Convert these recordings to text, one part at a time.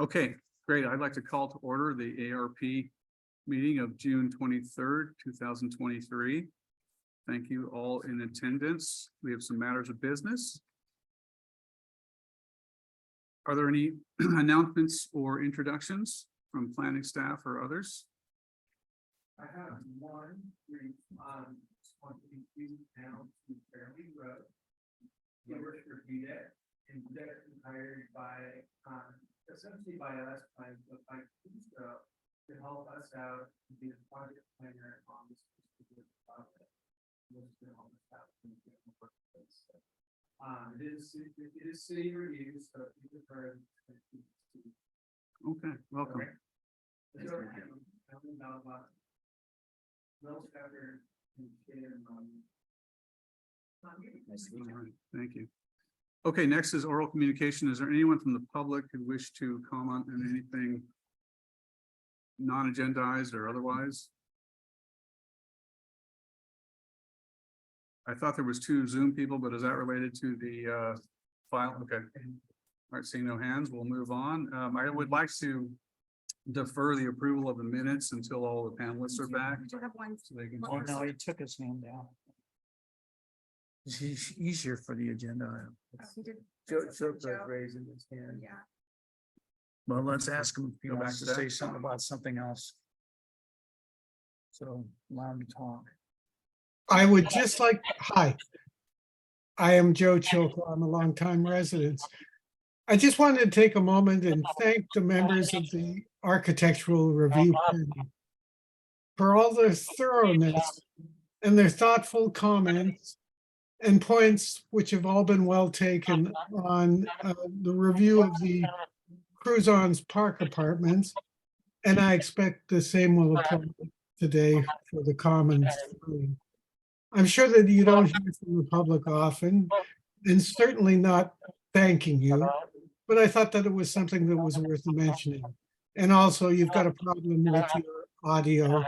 Okay, great. I'd like to call to order the ARP meeting of June 23rd, 2023. Thank you all in attendance. We have some matters of business. Are there any announcements or introductions from planning staff or others? I have one brief on 22 down to Fairley Road. We were reviewed it and they're hired by essentially by us by Cusco to help us out to be the project planner on this particular project. It is city review, so if you prefer. Okay, welcome. All right, thank you. Okay, next is oral communication. Is there anyone from the public who wish to comment on anything non-agendized or otherwise? I thought there was 2 Zoom people, but is that related to the file? Okay. All right, seeing no hands, we'll move on. I would like to defer the approval of the minutes until all the panelists are back. So they can. Oh, no, he took his hand down. It's easier for the agenda item. Joe's raising his hand. Yeah. Well, let's ask him if he Go back wants to to say that. something about something else. So allow him to talk. I would just like, hi. I am Joe Chilko. I'm a longtime resident. I just wanted to take a moment and thank the members of the Architectural Review Committee for all their thoroughness and their thoughtful comments and points which have all been well taken on the review of the Cruzon's Park Apartments. And I expect the same will apply today for the Commons. I'm sure that you don't hear from the public often, and certainly not thanking you, but I thought that it was something that was worth mentioning. And also, you've got a problem with your audio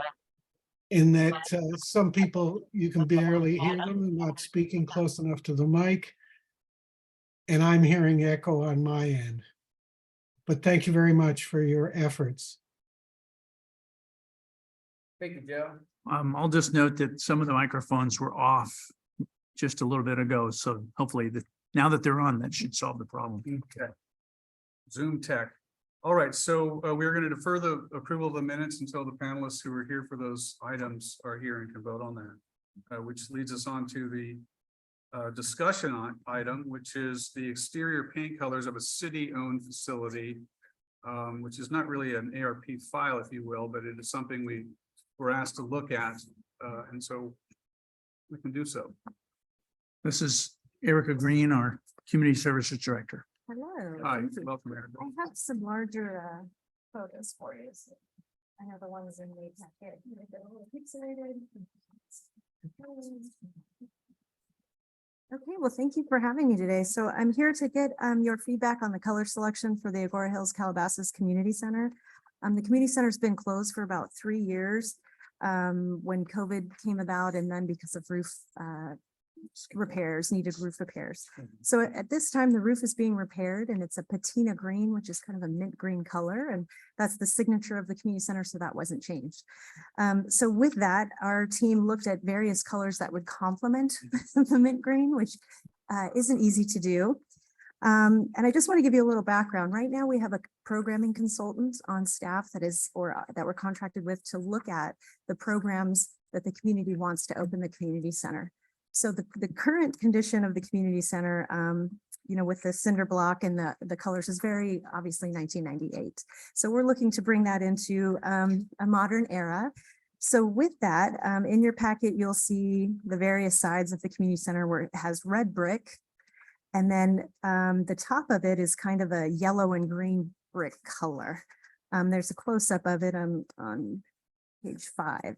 in that some people, you can barely hear them and not speaking close enough to the mic. And I'm hearing echo on my end. But thank you very much for your efforts. Thank you, Joe. I'll just note that some of the microphones were off just a little bit ago. So hopefully now that they're on, that should solve the problem. Okay. Zoom tech. All right, so we're going to defer the approval of the minutes until the panelists who are here for those items are here and can vote on that, which leads us on to the discussion item, which is the exterior paint colors of a city-owned facility, which is not really an ARP file, if you will, but it is something we were asked to look at, and so we can do so. This is Erica Green, our Community Services Director. Hello. Hi, welcome, Erica. I have some larger photos for you. So I have the ones in the packet. They get a little pixelated. Okay, well, thank you for having me today. So I'm here to get your feedback on the color selection for the Agora Hills Calabasas Community Center. The community center has been closed for about 3 years when COVID came about, and then because of roof repairs, needed roof repairs. So at this time, the roof is being repaired, and it's a patina green, which is kind of a mint green color, and that's the signature of the community center, so that wasn't changed. So with that, our team looked at various colors that would complement the mint green, which isn't easy to do. And I just want to give you a little background. Right now, we have a programming consultant on staff that we're contracted with to look at the programs that the community wants to open the community center. So the current condition of the community center, with the cinder block and the colors is very obviously 1998. So we're looking to bring that into a modern era. So with that, in your packet, you'll see the various sides of the community center where it has red brick. And then the top of it is kind of a yellow and green brick color. There's a close-up of it on page 5.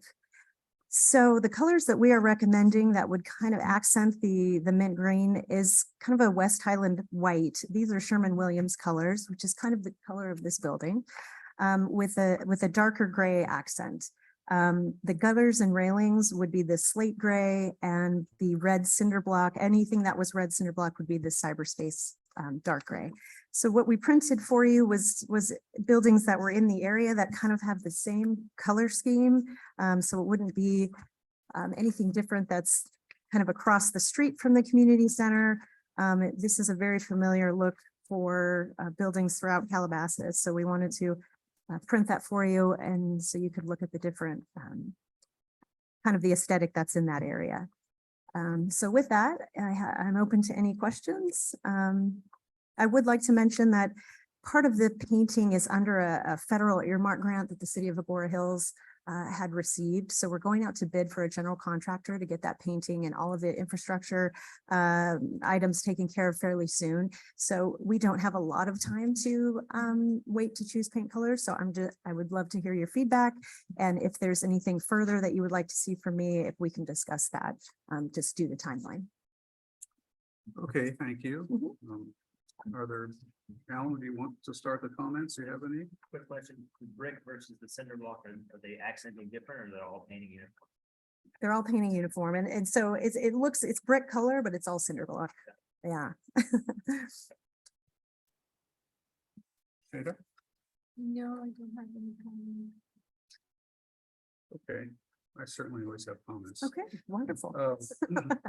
So the colors that we are recommending that would kind of accent the mint green is kind of a West Highland white. These are Sherman-Williams colors, which is kind of the color of this building, with a darker gray accent. The gutters and railings would be the slate gray, and the red cinder block. Anything that was red cinder block would be the cyberspace dark gray. So what we printed for you was buildings that were in the area that kind of have the same color scheme. So it wouldn't be anything different that's kind of across the street from the community center. This is a very familiar look for buildings throughout Calabasas. So we wanted to print that for you, and so you could look at the different kind of the aesthetic that's in that area. So with that, I'm open to any questions. I would like to mention that part of the painting is under a federal earmark grant that the city of Agora Hills had received. So we're going out to bid for a general contractor to get that painting and all of the infrastructure items taken care of fairly soon. So we don't have a lot of time to wait to choose paint colors. So I would love to hear your feedback. And if there's anything further that you would like to see from me, if we can discuss that, just do the timeline. Okay, thank you. Mhm. Are there, Alan, do you want to start the comments? Do you have any? Quick question, the brick versus the cinder block, are they accenting different or they're all painting uniform? They're all painting uniform, and so it's brick color, but it's all cinder block. Yeah. Ada? No, I don't have any comment. Okay, I certainly always have comments. Okay, wonderful.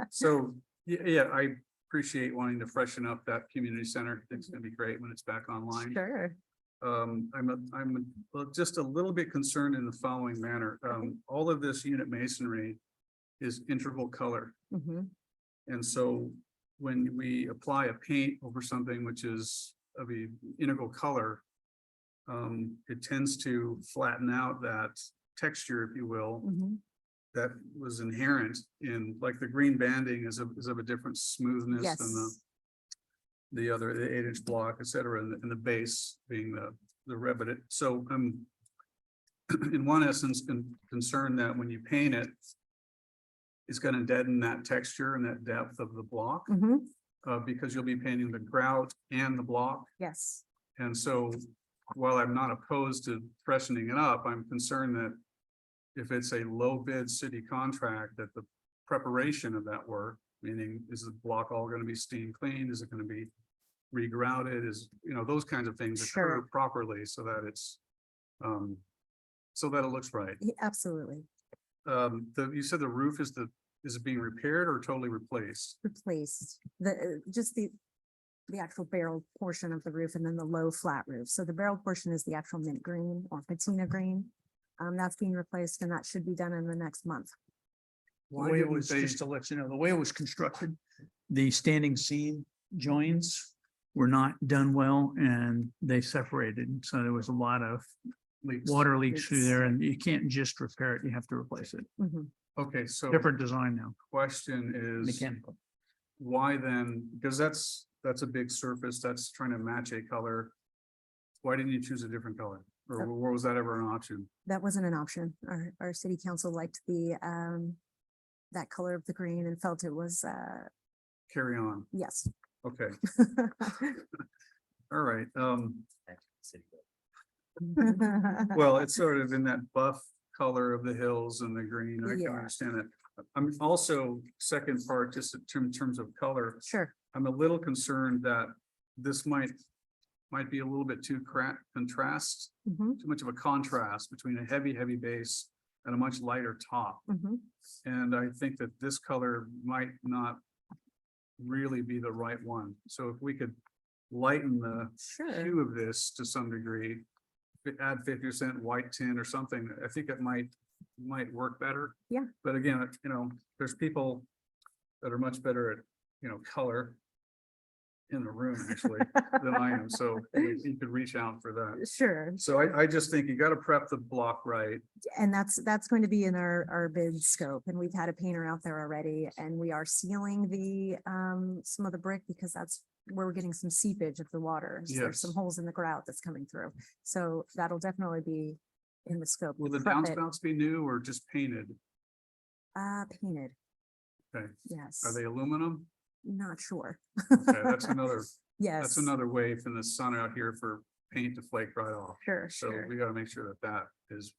So, yeah, I appreciate wanting to freshen up that community center. I think it's gonna be great when it's back online. Sure. I'm just a little bit concerned in the following manner. All of this unit masonry is integral color. Mhm. And so when we apply a paint over something which is of a integral color, it tends to flatten out that texture, if you will, Mhm. that was inherent in, like, the green banding is of a different smoothness than Yes. the 8-inch block, et cetera, and the base being the rivet. So I'm in one essence concerned that when you paint it, it's gonna deaden that texture and that depth of the block, Mhm. because you'll be painting the grout and the block. Yes. And so while I'm not opposed to freshening it up, I'm concerned that if it's a low bid city contract, that the preparation of that work, meaning is the block all gonna be steam cleaned? Is it gonna be regrouted? Those kinds of things occur Sure. properly so that it's, so that it looks right. Absolutely. You said the roof is it being repaired or totally replaced? Replaced just the actual barrel portion of the roof and then the low flat roof. So the barrel portion is the actual mint green or patina green. That's being replaced and that should be done in the next month. The Why way it didn't was, they- just to let you know, the way it was constructed, the standing seam joins were not done well and they separated. So there was a lot of Leaks. water leaks through Leaks. there and you can't just repair it, you have to replace it. Mhm. Okay, so Different design now, question is, mechanical. why then, because that's a big surface, that's trying to match a color. Why didn't you choose a different color? Or was that ever an option? That wasn't an option. Our city council liked that color of the green and felt it was, Carry on. yes. Okay, all right. City. Well, it's sort of in that buff color of the hills and the green. I can Yeah. understand that. I'm also, second part, just in terms of color, Sure. I'm a little concerned that this might be a little bit too contrast, Mhm. too much of a contrast between a heavy base and a much lighter top. Mhm. And I think that this color might not really be the right one. So if we could lighten the Sure. hue of this to some degree, add 50% white tint or something, I think it might work better. Yeah. But again, there's people that are much better at, color in the room actually than I am. So you could reach out for that. Sure. So I just think you got to prep the block right. And that's going to be in our bid scope. And we've had a painter out there already and we are sealing some of the brick because that's where we're getting some seepage of the water. So there's some Yes. holes in the grout that's coming through. So that'll definitely be in the scope. Will the Prep it. downspouts be new or just painted? Painted. Okay. Yes. Are they aluminum? Not sure. Okay, that's another, Yes. that's another way from the sun out here for paint to flake right off. Sure, So sure. we got to make sure that is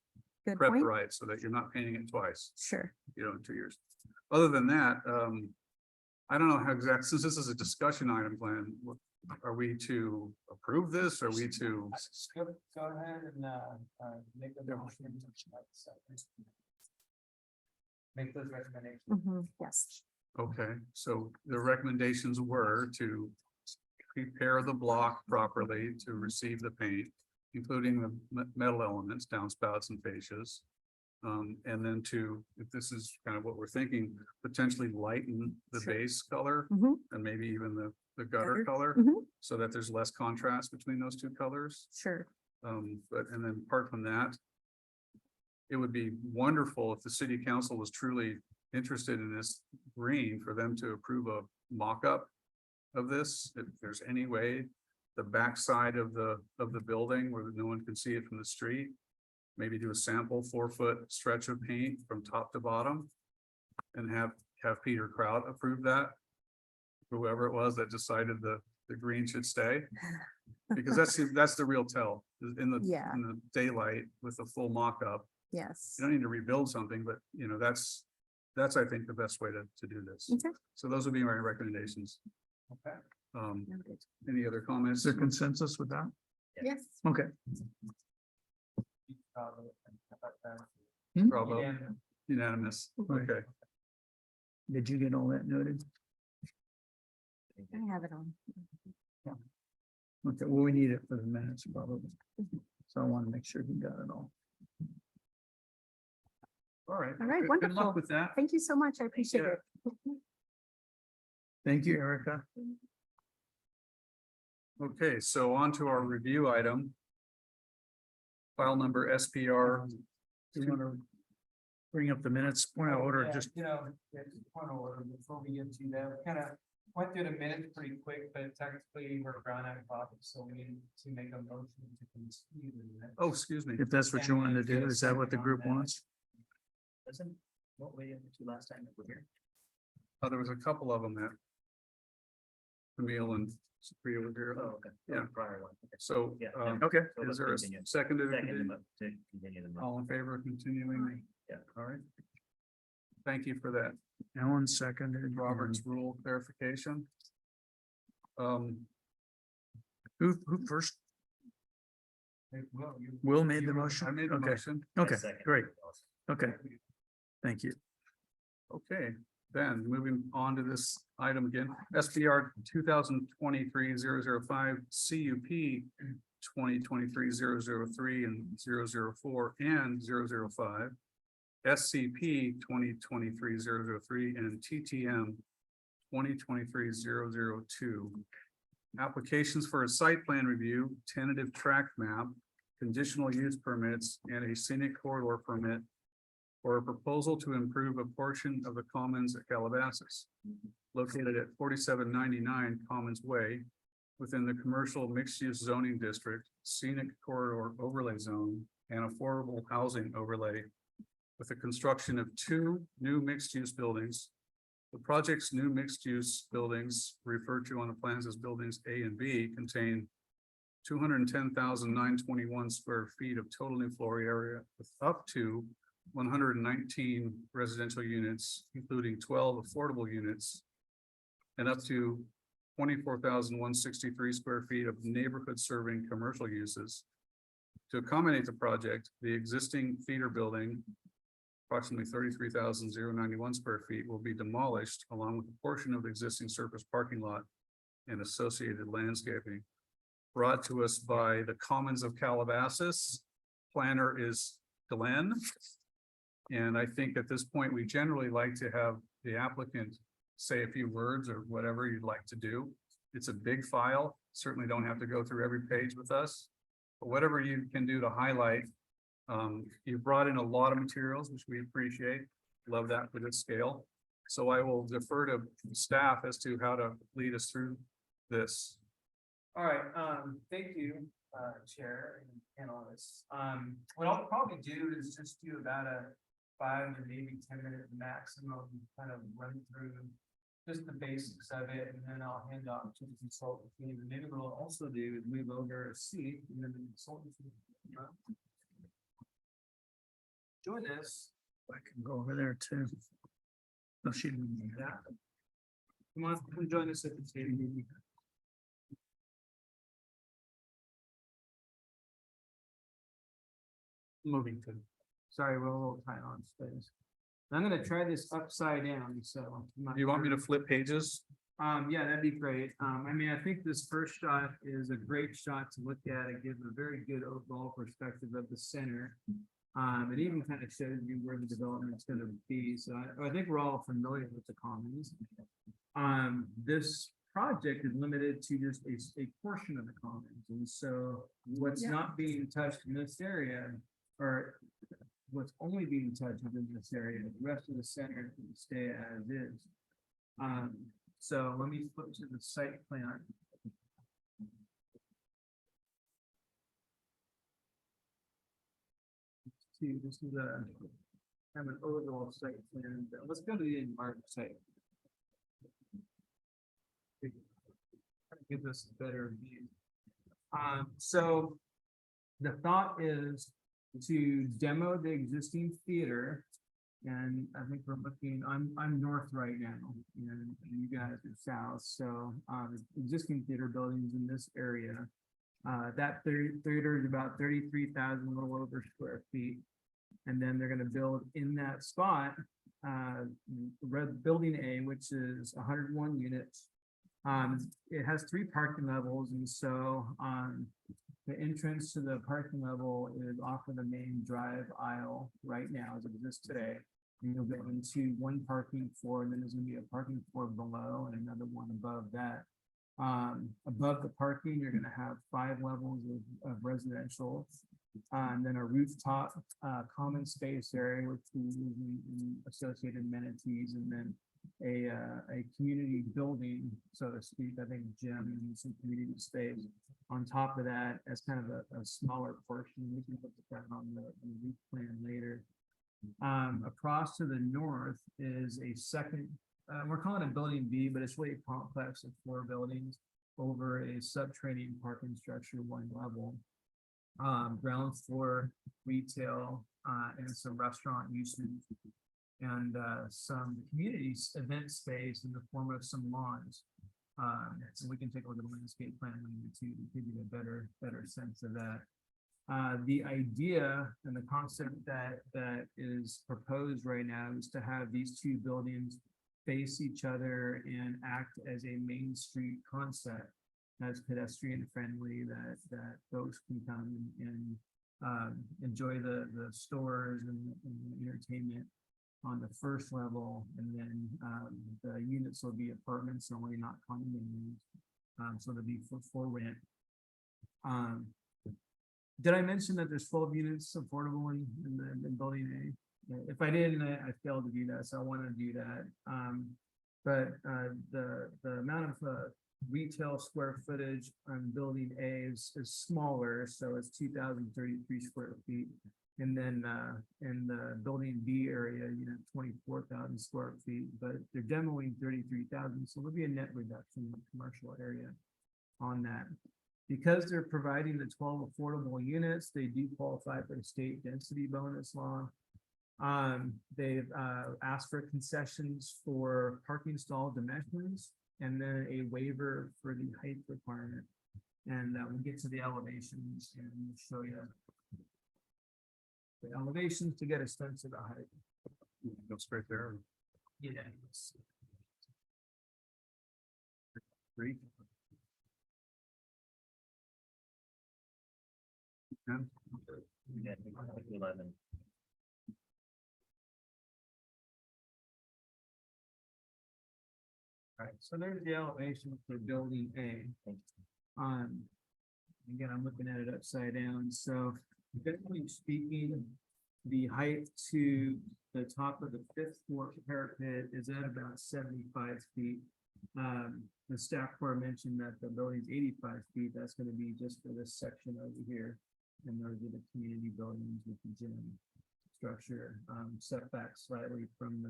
Good prepped point. right so that you're not painting it twice, Sure. in 2 years. Other than that, I don't know how since this is a discussion item, Glenn, are we to approve this? Are we to? Go ahead and, make a motion. Make those recommendations. Yes, Okay, so the recommendations were to prepare the block properly to receive the paint, including the metal elements, downspouts and fascias. And then to, if this is kind of what we're thinking, potentially lighten the Sure. base color Mhm. and maybe even the gutter Gutter. color, Mhm. so that there's less contrast between those two colors. Sure. But, and then apart from that, it would be wonderful if the city council was truly interested in this green for them to approve a mock-up of this. If there's any way, the backside of the building where no one can see it from the street, maybe do a sample 4-foot stretch of paint from top to bottom and have Peter Kraut approve that. Whoever it was that decided the green should stay. Because that's the real tell in Yeah. in the daylight with a full mock-up. Yes. You don't need to rebuild something, but you know, that's I think the best way to do this. Okay. So those would be my recommendations. Okay. Noted. Any other comments? Is there consensus with that? Yes. Okay. Bravo, Yeah. unanimous. Right. Okay, Did you get all that noted? I have it on. Okay, well, we need it for the minutes probably. So I want to make sure he got it all. all right. All right, Good wonderful. luck with that. Thank you so much. I appreciate Yeah. it. Thank you, Erica. Okay, so on to our review item. File number SPR. Do you want to bring up the minutes, point of order, Yeah, just, you know, yeah, just point of order before we get to that, kind of went through the minutes pretty quick, but technically we're ground out of clock, so we need to make a motion to continue the minutes. Oh, excuse me. if that's what you wanted to do, is that what the group wants? Doesn't, what we did to last time that we're here? Oh, there was a couple of them that Camille and Sophia were here. Oh, okay. Yeah. Prior one. Okay. So, Yeah. Okay, So is let's there a continue. second to Second continue? to continue the. motion. All in favor of continuing? Yeah. All right. Thank you for that. Alan seconded. Robert's rule clarification. Who first? Well, you- Will made the motion? I made the Okay, motion. okay, Second. great. Okay, thank you. Okay, then moving on to this item again, SBR 2023-005 CUP 2023-003 and 004 and 005. SCP 2023-003 and TTM 2023-002. Applications for a site plan review, tentative tract map, conditional use permits, and a scenic corridor permit for a proposal to improve a portion of the commons at Calabasas, located at 4799 Commons Way, within the commercial mixed-use zoning district, scenic corridor overlay zone, and affordable housing overlay, with the construction of 2 new mixed-use buildings. The project's new mixed-use buildings, referred to on the plans as buildings A and B, contain 210,921 square feet of total new floor area, with up to 119 residential units, including 12 affordable units, and up to 24,163 square feet of neighborhood serving commercial uses. To accommodate the project, the existing feeder building, approximately 33,091 square feet, will be demolished, along with a portion of the existing surface parking lot and associated landscaping. Brought to us by the Commons of Calabasas. Planner is Glenn. And I think at this point, we generally like to have the applicant say a few words or whatever you'd like to do. It's a big file, certainly don't have to go through every page with us, but whatever you can do to highlight. You've brought in a lot of materials, which we appreciate. Love that for this scale. So I will defer to staff as to how to lead us through this. All right, thank you, Chair and panelists. What I'll probably do is just do about a 5 to maybe 10-minute maximum, kind of run through just the basics of it, and then I'll hand off to the consultant team. And maybe what we'll also do is move over a seat, and then the consultant team. Join us. I can go over there too. No, she didn't. Yeah. Come on, come join us at the table. moving to. Sorry, we're a little tight on space. I'm gonna try this upside down, so. I'm not You want me to sure. flip pages? Yeah, that'd be great. I mean, I think this first shot is a great shot to look at. It gives a very good overall perspective of the center. It even kind of shows you where the development's gonna be, so I think we're all familiar with the commons. This project is limited to just a portion of the commons, and so what's Yeah. not being touched in this area, or what's only being touched within this area, the rest of the center can stay as is. So let me flip to the site plan. This is a kind of an overall site plan. Let's go to the environment site. Gives us a better view. So the thought is to demo the existing theater. And I think we're looking, I'm north right now, and you guys are south, so, existing theater buildings in this area. That theater is about 33,000, a little over square feet. And then they're gonna build in that spot, red building A, which is 101 units. It has 3 parking levels, and so, the entrance to the parking level is off of the main drive aisle right now, as it exists today. And you'll go into one parking floor, and then there's gonna be a parking floor below and another one above that. Above the parking, you're gonna have 5 levels of residential. And then a rooftop, common space area with pools and associated amenities, and then a community building, so to speak, I think gym and some community space on top of that as kind of a smaller portion. We can look at that on the roof plan later. Across to the north is a second, we're calling it building B, but it's really a complex of 4 buildings over a subterranean parking structure, 1 level. Ground floor retail, and some restaurant uses. And some community event space in the form of some lawns. So we can take a look at the landscape plan to give you a better sense of that. The idea and the concept that is proposed right now is to have these 2 buildings face each other and act as a main street concept. That's pedestrian friendly, that folks can come and enjoy the stores and the entertainment on the first level, and then the units will be apartments only, not condominiums. So they'll be for rent. Did I mention that there's 12 units affordable in building A? If I didn't, I failed to do that, so I want to do that. But the amount of retail square footage on building A is smaller, so it's 2,033 square feet. And then in the building B area, 24,000 square feet, but they're demoing 33,000, so there'll be a net reduction in the commercial area on that. Because they're providing the 12 affordable units, they do qualify for the state density bonus law. They've asked for concessions for parking stall dimensions, and then a waiver for the height requirement. And we'll get to the elevations and show you the elevations to get a sense of the height. Go straight there. Yeah. 3. 10. Yeah, 11. All right, so there's the elevation for building A. Again, I'm looking at it upside down, so generally speaking, the height to the top of the 5th floor parapet is at about 75 feet. The staff corps mentioned that the building's 85 feet, that's gonna be just for this section over here. And those are the community buildings with the gym structure, setback slightly from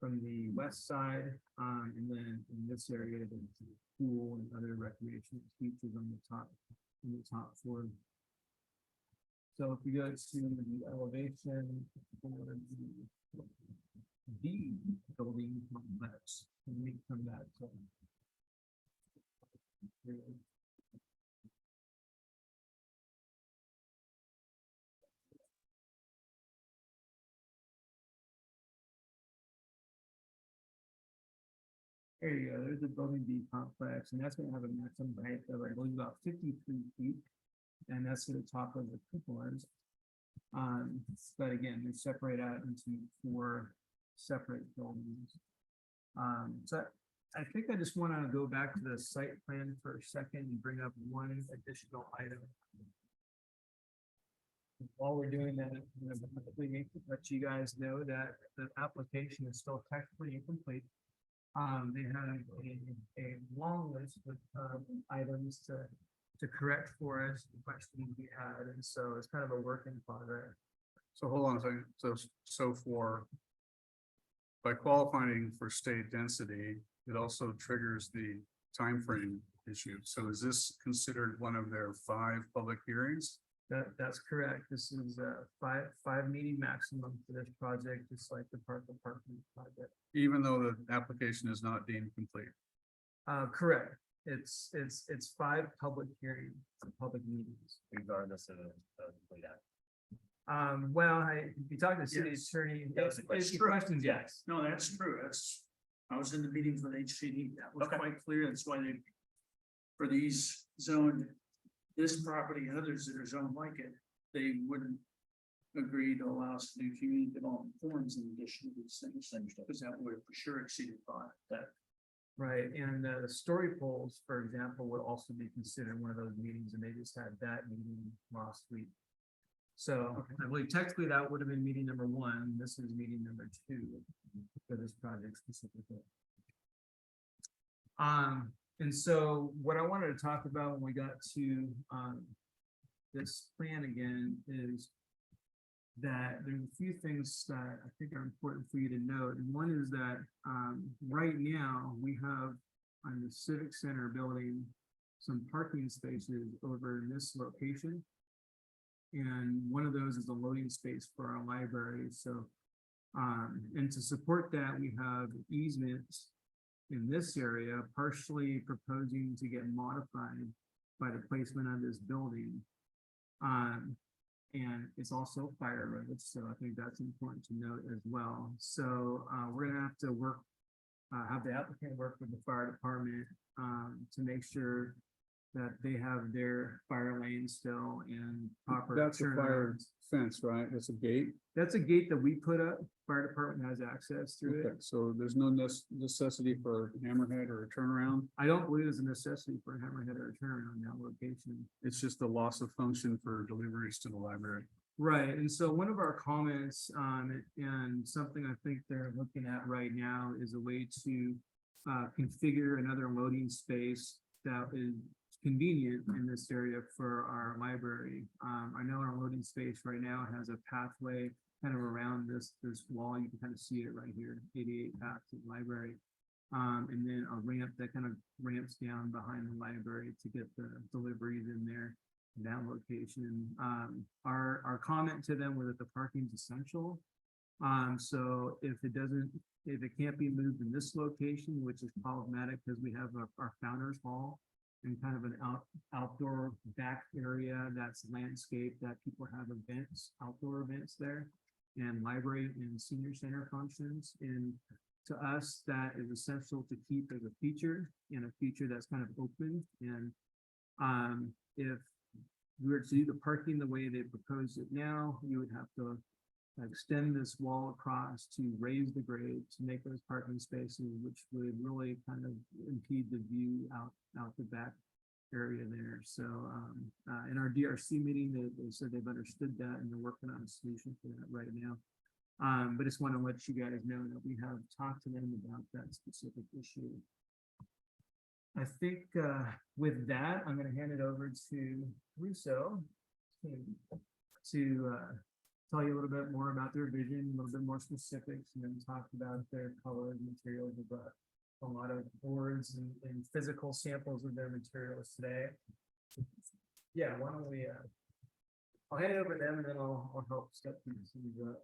the west side, and then in this area, the pool and other recreation features on the top floor. So if we go to the elevation for the B building complex, and we come back to. There you go, there's the building B complex, and that's gonna have a maximum height of, I believe, about 53 feet. And that's at the top of the cupolas. But again, they separate out into 4 separate buildings. So I think I just wanna go back to the site plan for a second and bring up one additional item. While we're doing that, I'm gonna quickly let you guys know that the application is still technically incomplete. They have a long list of items to correct for us, the questions we had, and so it's kind of a work in progress. So hold on a second. So by qualifying for state density, it also triggers the time frame issue. So is this considered one of their 5 public hearings? That's correct. This is a five meeting maximum for this project, just like the parking project. Even though the application is not deemed complete? Correct. It's 5 public hearings, public meetings. Regardless of complete act. Well, if you talk to the city Yes. attorney, That was the if question. your questions, yes. No, that's true. I was in the meetings with HCD. That was Okay. quite clear. That's why they, for these zoned, this property and others that are zoned like it, they wouldn't agree to allow us to do community development forms in addition to these things, because that would have for sure exceeded 5. That, Right, and the story polls, for example, would also be considered one of those meetings, and they just had that meeting last week. So I believe technically that would have been meeting number 1. This is meeting number 2 for this project specifically. And so what I wanted to talk about when we got to this plan again is that there's a few things that I think are important for you to note. And one is that right now we have on the Civic Center building some parking spaces over in this location. And one of those is a loading space for our library. So, and to support that, we have easements in this area, partially proposing to get modified by the placement of this building. And it's also fire road, so I think that's important to note as well. So we're gonna have to work, have the applicant work with the fire department to make sure that they have their fire lane still and proper. That's a fire turnarounds. fence, right? It's a gate. That's a gate that we put up. Fire department has access through Okay, it. so there's no necessity for a hammerhead or a turnaround. I don't believe there's a necessity for a hammerhead or a turnaround in that location. It's just a loss of function for deliveries to the library. Right, and so one of our comments, and something I think they're looking at right now is a way to configure another loading space that is convenient in this area for our library. I know our loading space right now has a pathway kind of around this wall. You can kind of see it right here, 88 path to the library. And then a ramp that kind of ramps down behind the library to get the deliveries in there. That location. Our comment to them was that the parking is essential. So if it can't be moved in this location, which is problematic because we have our founders hall and kind of an outdoor back area that's landscape that people have events, outdoor events there, and library and senior center functions. And to us, that is essential to keep as a feature and a feature that's kind of open. And if we were to do the parking the way they propose it now, you would have to extend this wall across to raise the grade to make those parking spaces, which would really kind of impede the view out the back area there. So in our DRC meeting, they said they've understood that and they're working on a solution for that right now. But just want to let you guys know that we have talked to them about that specific issue. I think with that, I'm going to hand it over to Russo to tell you a little bit more about their vision, a little bit more specifics, and then talk about their colors, materials. We've got a lot of boards and physical samples of their materials today. Yeah, why don't we, I'll hand it over to them and then I'll help step through some of the.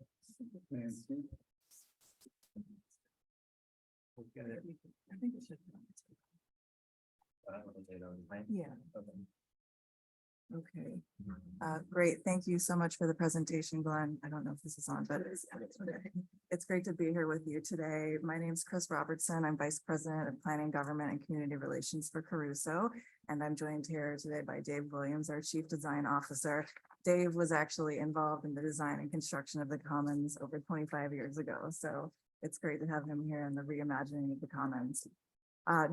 We'll get it. I think it should. I don't know if they don't mind. Yeah, Okay. okay. Great. Thank you so much for the presentation, Glenn. I don't know if this is on, but it's great to be here with you today. My name is Chris Robertson. I'm Vice President of Planning, Government and Community Relations for Caruso. And I'm joined here today by Dave Williams, our Chief Design Officer. Dave was actually involved in the design and construction of the Commons over 25 years ago. So it's great to have him here in the reimagining of the Commons.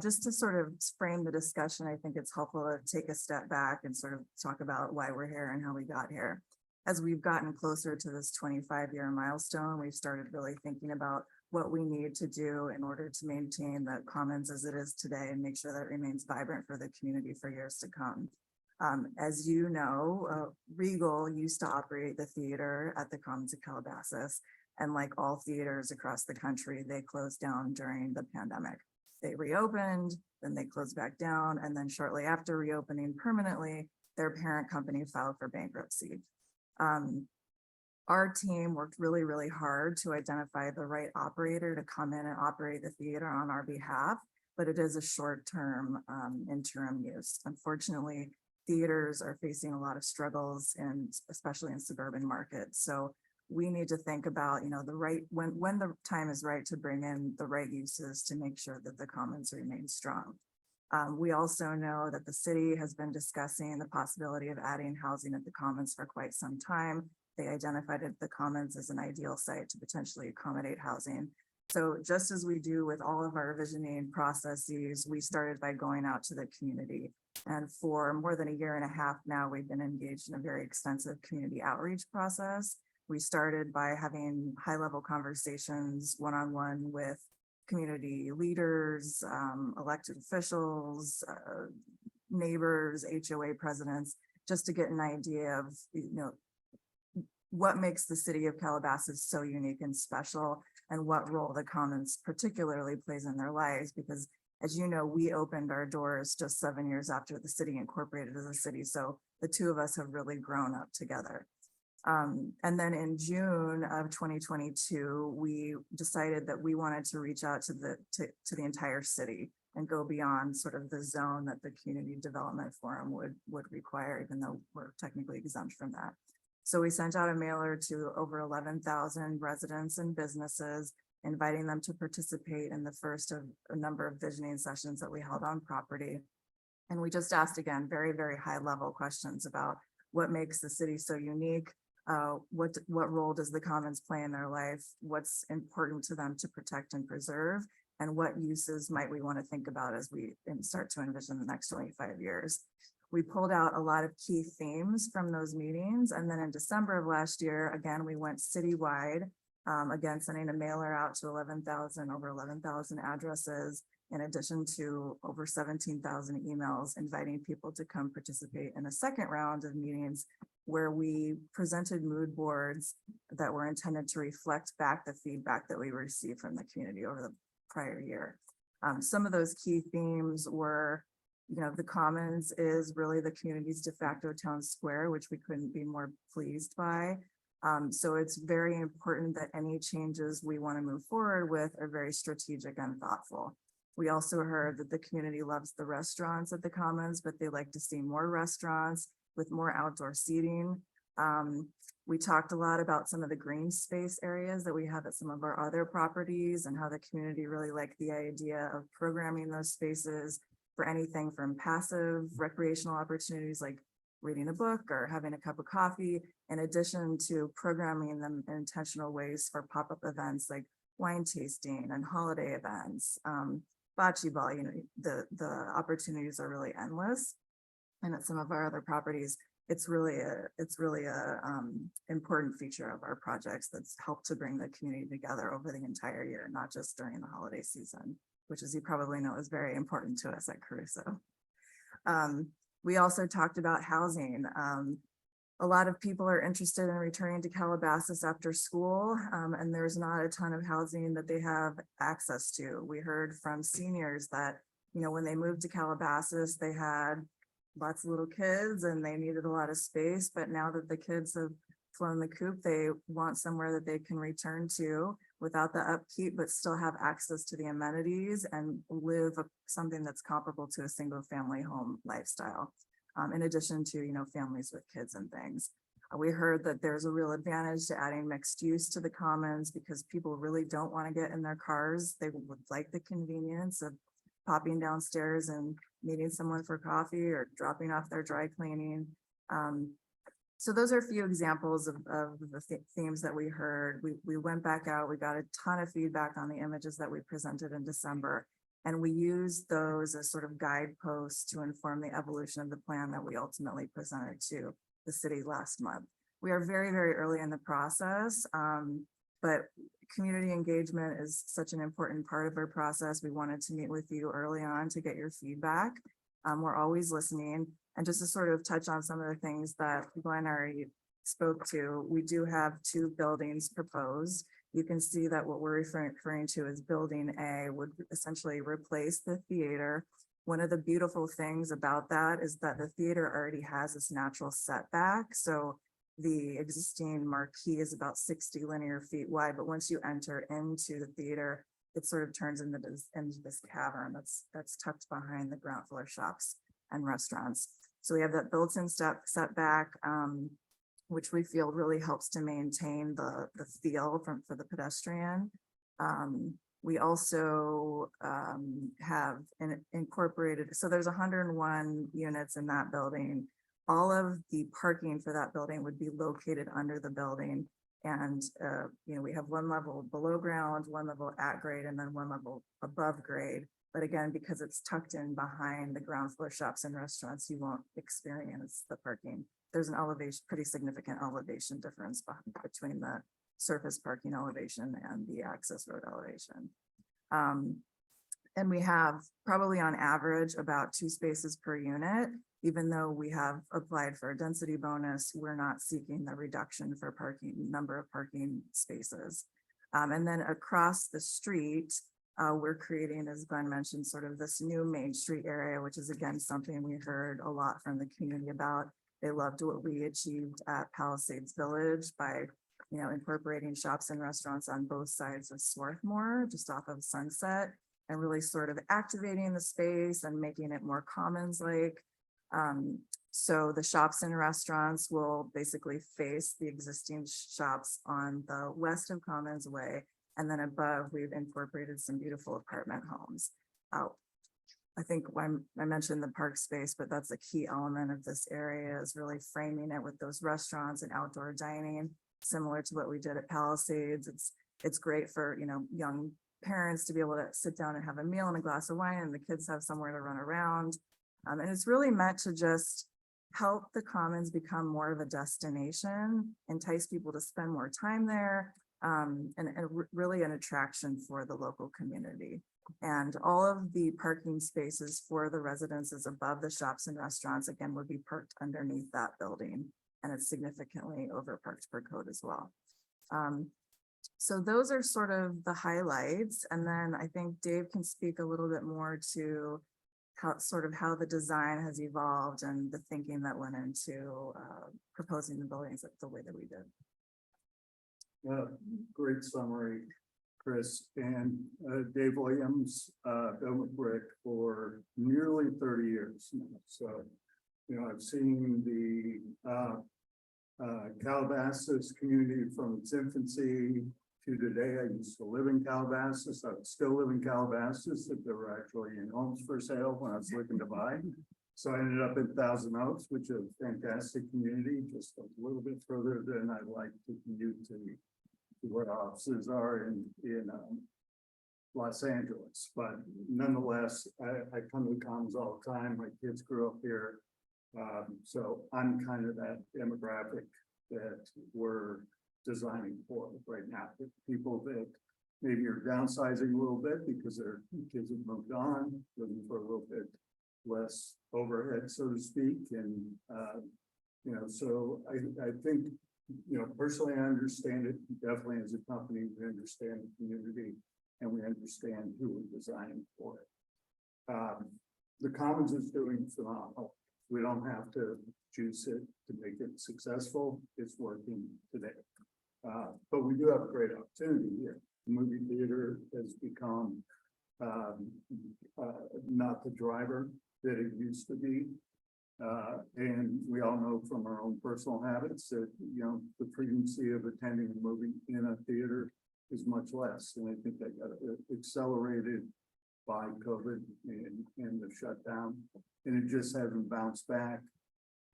Just to sort of frame the discussion, I think it's helpful to take a step back and sort of talk about why we're here and how we got here. As we've gotten closer to this 25-year milestone, we've started really thinking about what we need to do in order to maintain the Commons as it is today and make sure that it remains vibrant for the community for years to come. As you know, Regal used to operate the theater at the Commons of Calabasas, and like all theaters across the country, they closed down during the pandemic. They reopened, then they closed back down, and then shortly after reopening permanently, their parent company filed for bankruptcy. Our team worked really, really hard to identify the right operator to come in and operate the theater on our behalf, but it is a short-term interim use. Unfortunately, theaters are facing a lot of struggles, and especially in suburban markets. So we need to think about, the right, when the time is right to bring in the right uses to make sure that the Commons remain strong. We also know that the city has been discussing the possibility of adding housing at the Commons for quite some time. They identified the Commons as an ideal site to potentially accommodate housing. So just as we do with all of our visioning processes, we started by going out to the community. And for more than a year and a half now, we've been engaged in a very extensive community outreach process. We started by having high-level conversations one-on-one with community leaders, elected officials, neighbors, HOA presidents, just to get an idea of, what makes the city of Calabasas so unique and special, and what role the Commons particularly plays in their lives. Because as you know, we opened our doors just 7 years after the city incorporated as a city. So the two of us have really grown up together. And then in June of 2022, we decided that we wanted to reach out to the entire city and go beyond sort of the zone that the Community Development Forum would require, even though we're technically exempt from that. So we sent out a mailer to over 11,000 residents and businesses, inviting them to participate in the first of a number of visioning sessions that we held on property. And we just asked, again, very, very high level questions about what makes the city so unique. What role does the Commons play in their life? What's important to them to protect and preserve? And what uses might we want to think about as we start to envision the next 25 years? We pulled out a lot of key themes from those meetings. And then in December of last year, again, we went citywide, again, sending a mailer out to over 11,000 addresses, in addition to over 17,000 emails, inviting people to come participate in a second round of meetings where we presented mood boards that were intended to reflect back the feedback that we received from the community over the prior year. Some of those key themes were, the Commons is really the community's de facto town square, which we couldn't be more pleased by. So it's very important that any changes we want to move forward with are very strategic and thoughtful. We also heard that the community loves the restaurants at the Commons, but they like to see more restaurants with more outdoor seating. We talked a lot about some of the green space areas that we have at some of our other properties, and how the community really liked the idea of programming those spaces for anything from passive recreational opportunities like reading a book or having a cup of coffee, in addition to programming them in intentional ways for pop-up events like wine tasting and holiday events, bocce ball. The opportunities are really endless. And at some of our other properties, it's really a important feature of our projects that's helped to bring the community together over the entire year, not just during the holiday season, which, as you probably know, is very important to us at Caruso. We also talked about housing. A lot of people are interested in returning to Calabasas after school, and there's not a ton of housing that they have access to. We heard from seniors that, when they moved to Calabasas, they had lots of little kids and they needed a lot of space, but now that the kids have flown the coop, they want somewhere that they can return to without the upkeep, but still have access to the amenities and live something that's comparable to a single family home lifestyle. in addition to, families with kids and things. We heard that there's a real advantage to adding mixed use to the commons because people really don't want to get in their cars. They would like the convenience of popping downstairs and meeting someone for coffee or dropping off their dry cleaning. So those are a few examples of the themes that we heard. We went back out, we got a ton of feedback on the images that we presented in December. And we used those as sort of guideposts to inform the evolution of the plan that we ultimately presented to the city last month. We are very, very early in the process, but community engagement is such an important part of our process. We wanted to meet with you early on to get your feedback. We're always listening. And just to sort of touch on some of the things that Glenn already spoke to, we do have 2 buildings proposed. You can see that what we're referring to as Building A would essentially replace the theater. One of the beautiful things about that is that the theater already has this natural setback. So the existing marquee is about 60 linear feet wide, but once you enter into the theater, it sort of turns into this cavern that's tucked behind the ground floor shops and restaurants. So we have that built-in setback, which we feel really helps to maintain the feel for the pedestrian. We also have incorporated, so there's 101 units in that building. All of the parking for that building would be located under the building. And, we have 1 level below ground, 1 level at grade, and then 1 level above grade. But again, because it's tucked in behind the ground floor shops and restaurants, you won't experience the parking. There's an elevation, pretty significant elevation difference between the surface parking elevation and the access road elevation. And we have probably on average about 2 spaces per unit. Even though we have applied for a density bonus, we're not seeking the reduction for number of parking spaces. And then across the street, we're creating, as Glenn mentioned, sort of this new Main Street area, which is again, something we heard a lot from the community about. They loved what we achieved at Palisades Village by, incorporating shops and restaurants on both sides of Swarthmore, just off of Sunset, and really sort of activating the space and making it more commons-like. So the shops and restaurants will basically face the existing shops on the west of Commons Way. And then above, we've incorporated some beautiful apartment homes. I think when I mentioned the park space, but that's a key element of this area is really framing it with those restaurants and outdoor dining, similar to what we did at Palisades. It's great for, young parents to be able to sit down and have a meal and a glass of wine, and the kids have somewhere to run around. And it's really meant to just help the commons become more of a destination, entice people to spend more time there, and really an attraction for the local community. And all of the parking spaces for the residences above the shops and restaurants, again, would be parked underneath that building. And it's significantly over parked per code as well. So those are sort of the highlights. And then I think Dave can speak a little bit more to how the design has evolved and the thinking that went into proposing the buildings the way that we did. Great summary, Chris. And Dave Williams, been with Brick for nearly 30 years now. So, I've seen the Calabasas community from its infancy to today. I used to live in Calabasas. I still live in Calabasas. If there were actually in homes for sale when I was looking to buy. So I ended up in Thousand Oaks, which is a fantastic community, just a little bit further than I'd like to commute to where our offices are in Los Angeles. But nonetheless, I come to the commons all the time. My kids grew up here. So I'm kind of that demographic that we're designing for right now. People that maybe are downsizing a little bit because their kids have moved on, looking for a little bit less overhead, so to speak. And, so I think, personally, I understand it. Definitely as a company, we understand the community and we understand who we're designing for it. The Commons is doing phenomenal. We don't have to juice it to make it successful. It's working today. But we do have a great opportunity here. The movie theater has become not the driver that it used to be. And we all know from our own personal habits that, you know, the frequency of attending a movie in a theater is much less. And I think that got accelerated by COVID and the shutdown. And it just hasn't bounced back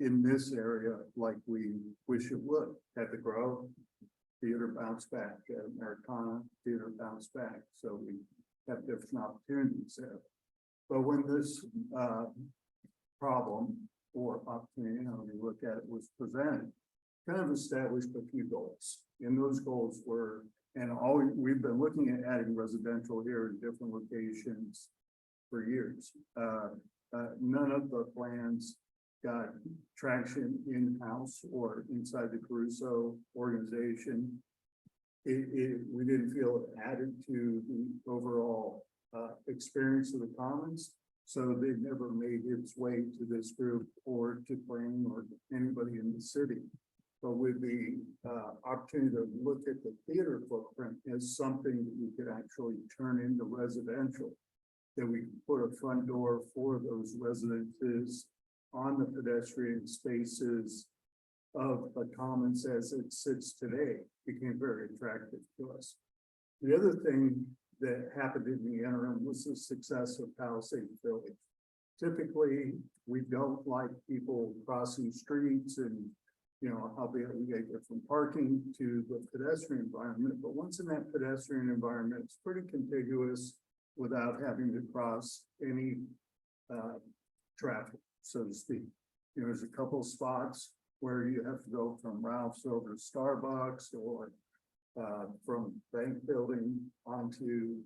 in this area like we wish it would. At the Grove, theater bounced back, at Americana, theater bounced back. So we have different opportunities there. But when this problem or opportunity, how you look at it, was presented, kind of established a few goals. And those goals were, and we've been looking at adding residential here in different locations for years. None of the plans got traction in-house or inside the Caruso organization. We didn't feel it added to the overall experience of the commons. So they never made its way to this group or to planning or anybody in the city. But with the opportunity to look at the theater footprint as something that we could actually turn into residential, that we could put a front door for those residences on the pedestrian spaces of the commons as it sits today, became very attractive to us. The other thing that happened in the interim was the success of Palisade Village. Typically, we don't like people crossing streets and, you know, albeit we get from parking to the pedestrian environment, but once in that pedestrian environment, it's pretty contiguous without having to cross any traffic, so to speak. You know, there's a couple of spots where you have to go from Ralph's over to Starbucks or from bank building onto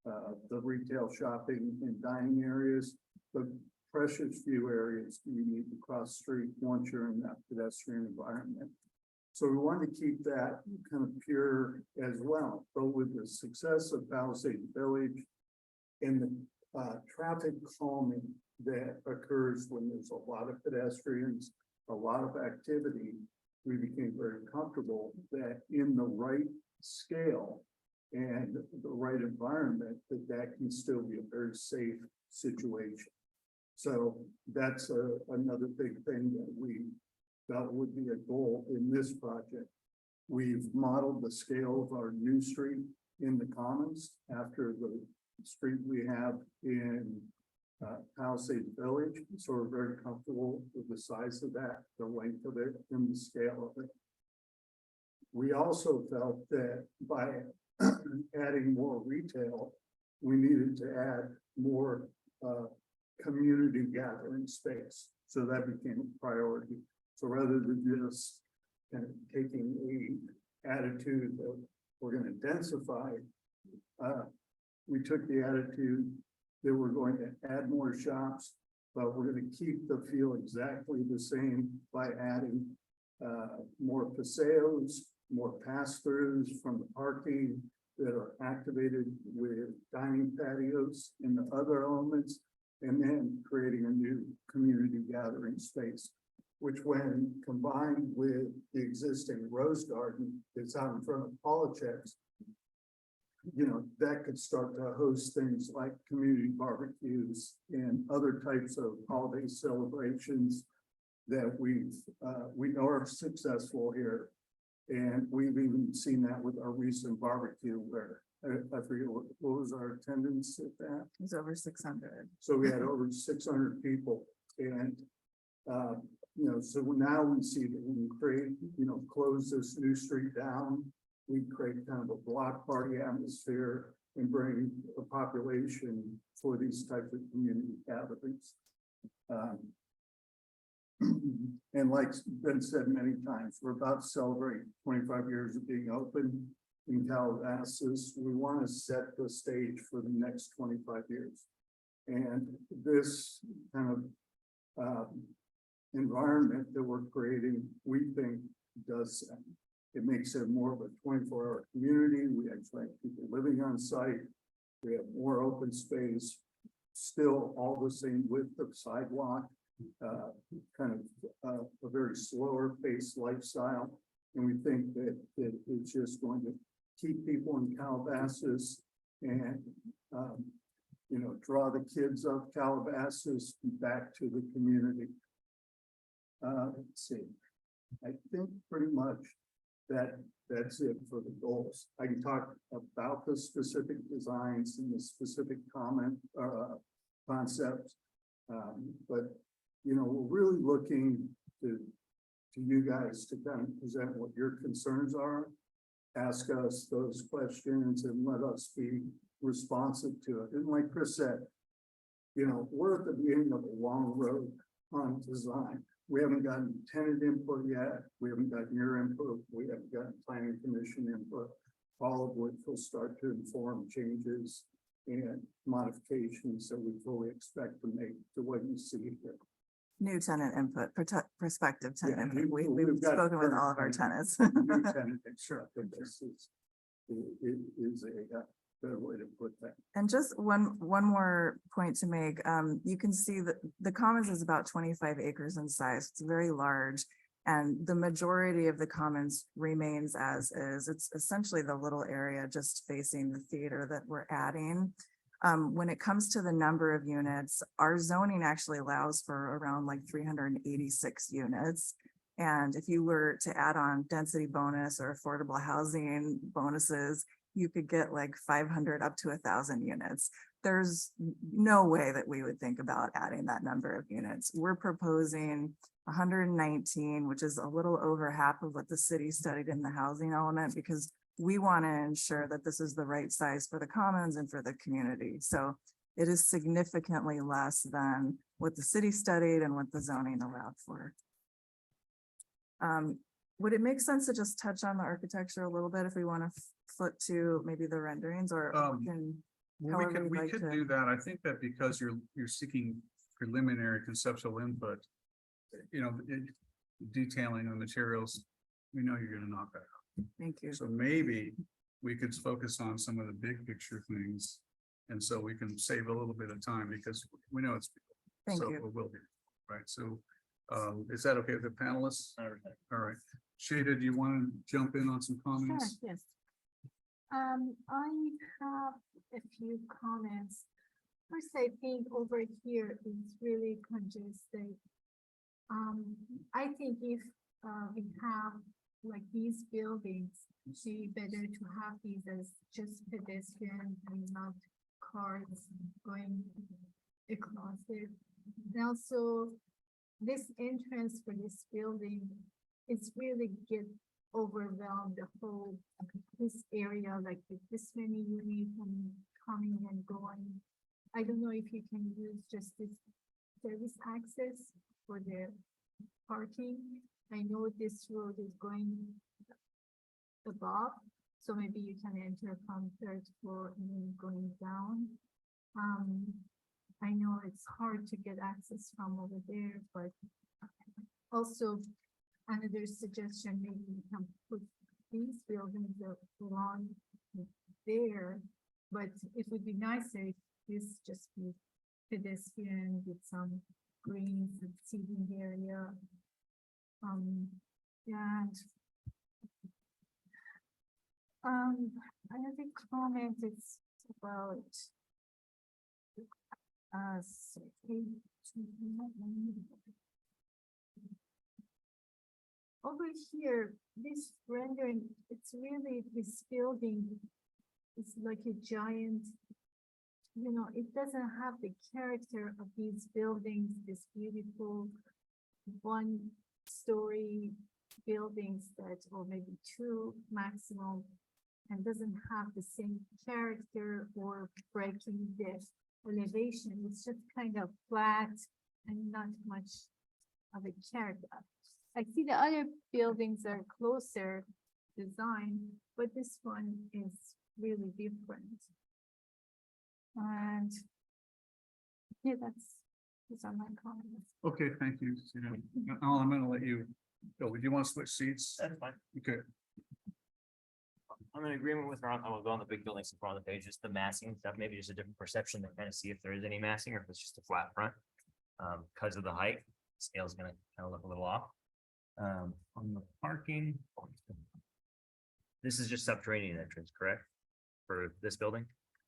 the retail shopping and dining areas, but precious few areas you need to cross the street once you're in that pedestrian environment. So we want to keep that kind of pure as well, but with the success of Palisade Village and the traffic calming that occurs when there's a lot of pedestrians, a lot of activity, we became very comfortable that in the right scale and the right environment, that can still be a very safe situation. So that's another big thing that we felt would be a goal in this project. We've modeled the scale of our new street in the Commons after the street we have in Palisade Village. So we're very comfortable with the size of that, the length of it, and the scale of it. We also felt that by adding more retail, we needed to add more community gathering space. So that became a priority. So rather than just kind of taking a attitude that we're going to densify, we took the attitude that we're going to add more shops, but we're going to keep the feel exactly the same by adding more paseos, more pass-throughs from the parking that are activated with dining patios and the other elements, and then creating a new community gathering space, which when combined with the existing rose garden that's out in front of Polachek's, you know, that could start to host things like community barbecues and other types of holiday celebrations that we know are successful here. And we've even seen that with our recent barbecue where I forget what was our attendance at that. It was over 600. So we had over 600 people, and you know, so now we see that we can create, you know, close this new street down. We create kind of a block party atmosphere and bring a population for these types of community gatherings. And like been said many times, we're about to celebrate 25 years of being open in Calabasas. We want to set the stage for the next 25 years. And this kind of environment that we're creating, we think does that. It makes it more of a 24-hour community. We actually have people living on site. We have more open space, still all the same width of sidewalk, kind of a very slower paced lifestyle. And we think that it's just going to keep people in Calabasas and you know, draw the kids of Calabasas back to the community. Let's see, I think pretty much that's it for the goals. I can talk about the specific designs and the specific concepts. But, you know, we're really looking to you guys to kind of present what your concerns are. Ask us those questions and let us be responsive to it. And like Chris said, you know, we're at the beginning of a long road on design. We haven't gotten tenant input yet. We haven't gotten your input. We haven't gotten planning commission input, all of which will start to inform changes and modifications that we fully expect to make to what you see here. New tenant input, prospective Yeah, tenant input. we've We've got spoken with current all of our tenant. tenants. New tenant, sure, this is a better way to put that. And just one more point to make, you can see that the commons is about 25 acres in size. It's very large. And the majority of the commons remains as is. It's essentially the little area just facing the theater that we're adding. When it comes to the number of units, our zoning actually allows for around like 386 units. And if you were to add on density bonus or affordable housing bonuses, you could get like 500 up to 1,000 units. There's no way that we would think about adding that number of units. We're proposing 119, which is a little over half of what the city studied in the housing element, because we want to ensure that this is the right size for the commons and for the community. So it is significantly less than what the city studied and what the zoning allowed for. Would it make sense to just touch on the architecture a little bit if we want to flip to maybe the renderings or we can? Well, However you'd we like could to- do that. I think that because you're seeking preliminary conceptual input, you know, detailing the materials, we know you're gonna knock that out. Thank you. So maybe we could focus on some of the big picture things. And so we can save a little bit of time because we know it's. Thank so you. it will be, right? So, is that okay with the panelists? All right. Shada, do you want to jump in on some Sure, comments? yes. I have a few comments. First, I think over here is really congested. I think if we have like these buildings, it's be better to have these as just pedestrian and not cars going across it. And also, this entrance for this building, it's really get overwhelmed the whole this area, like with this many units and coming and going. I don't know if you can use just this service access for the parking. I know this road is going above, so maybe you can enter from third floor and then going down. I know it's hard to get access from over there, but also another suggestion, maybe you can put these buildings along there, but it would be nicer if this just be pedestrian with some greens and seating area. And another comment is about over here, this rendering, it's really this building, it's like a giant, you know, it doesn't have the character of these buildings, this beautiful one-story buildings that, or maybe two maximum, and doesn't have the same character or breaking the elevation. It's just kind of flat and not much of a character. I see the other buildings are closer design, but this one is really different. And yeah, those are my comments. Okay, thank you. Shada. Now I'm gonna let you go. Do you want to switch seats? That's fine. Okay. I'm in agreement with her. I will go on the big buildings in front of the page, just the massing stuff, maybe just a different perception to kind of see if there is any massing or if it's just a flat front. Because of the height, scale's gonna kind of look a little off. On the parking. This is just subterranean entrance, correct? For this building?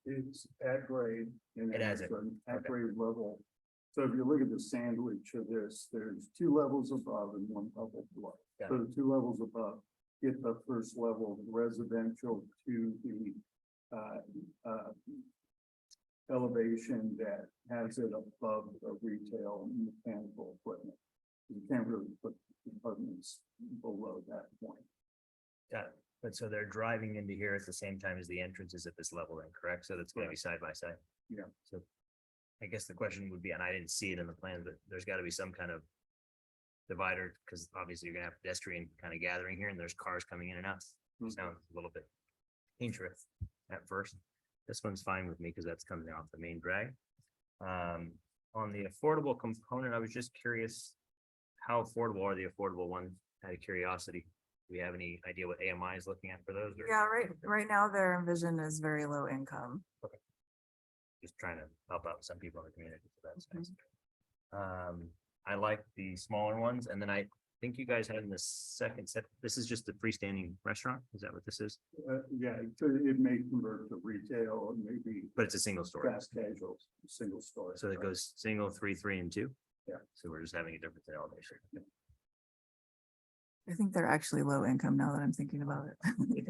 It's at grade. And It has it's it. an at Okay. grade level. So if you look at the sandwich of this, there's 2 levels above and 1 level below. Got So the 2 levels above get the first level residential to the elevation that has it above the retail and mechanical equipment. You can't really put apartments below that point. Got it. But so they're driving into here at the same time as the entrance is at this level then, correct? So that's gonna be side by side? Yeah. So I guess the question would be, and I didn't see it in the plan, but there's gotta be some kind of divider, because obviously you're gonna have pedestrian kind of gathering here and there's cars coming in and out. Mhm. Sounds a little bit dangerous at first. This one's fine with me because that's coming off the main drag. On the affordable component, I was just curious, how affordable are the affordable ones? Out of curiosity, do we have any idea what AMI is looking at for those? Or Yeah, right now their envision is very low income. just trying to help out some people in the community, so that's nice. I like the smaller ones, and then I think you guys had in the second set, this is just a freestanding restaurant, is that what this is? Yeah, it may convert to retail and maybe But it's a single story, fast casual, single story. so it goes single, 3, 3, and 2? Yeah. So we're just having a difference in elevation. I think they're actually low income now that I'm thinking about it.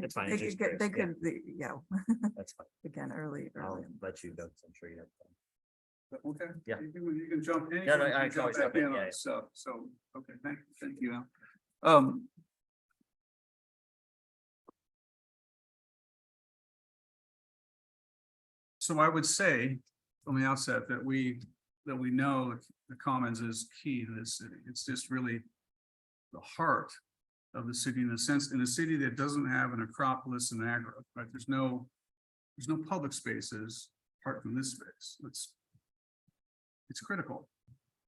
It's fine, They it's just could, they curious, could, yeah, That's fine, again, early. I'll let you go, 'cause I'm sure you have. Okay. Yeah. You can jump. no, anyone I can can always back jump in, on yeah, yeah. So, okay, thank you, Al. So I would say from the outset that we know the commons is key to this city. It's just really the heart of the city in a sense, in a city that doesn't have an acropolis and agora, right? There's no public spaces apart from this space. It's critical.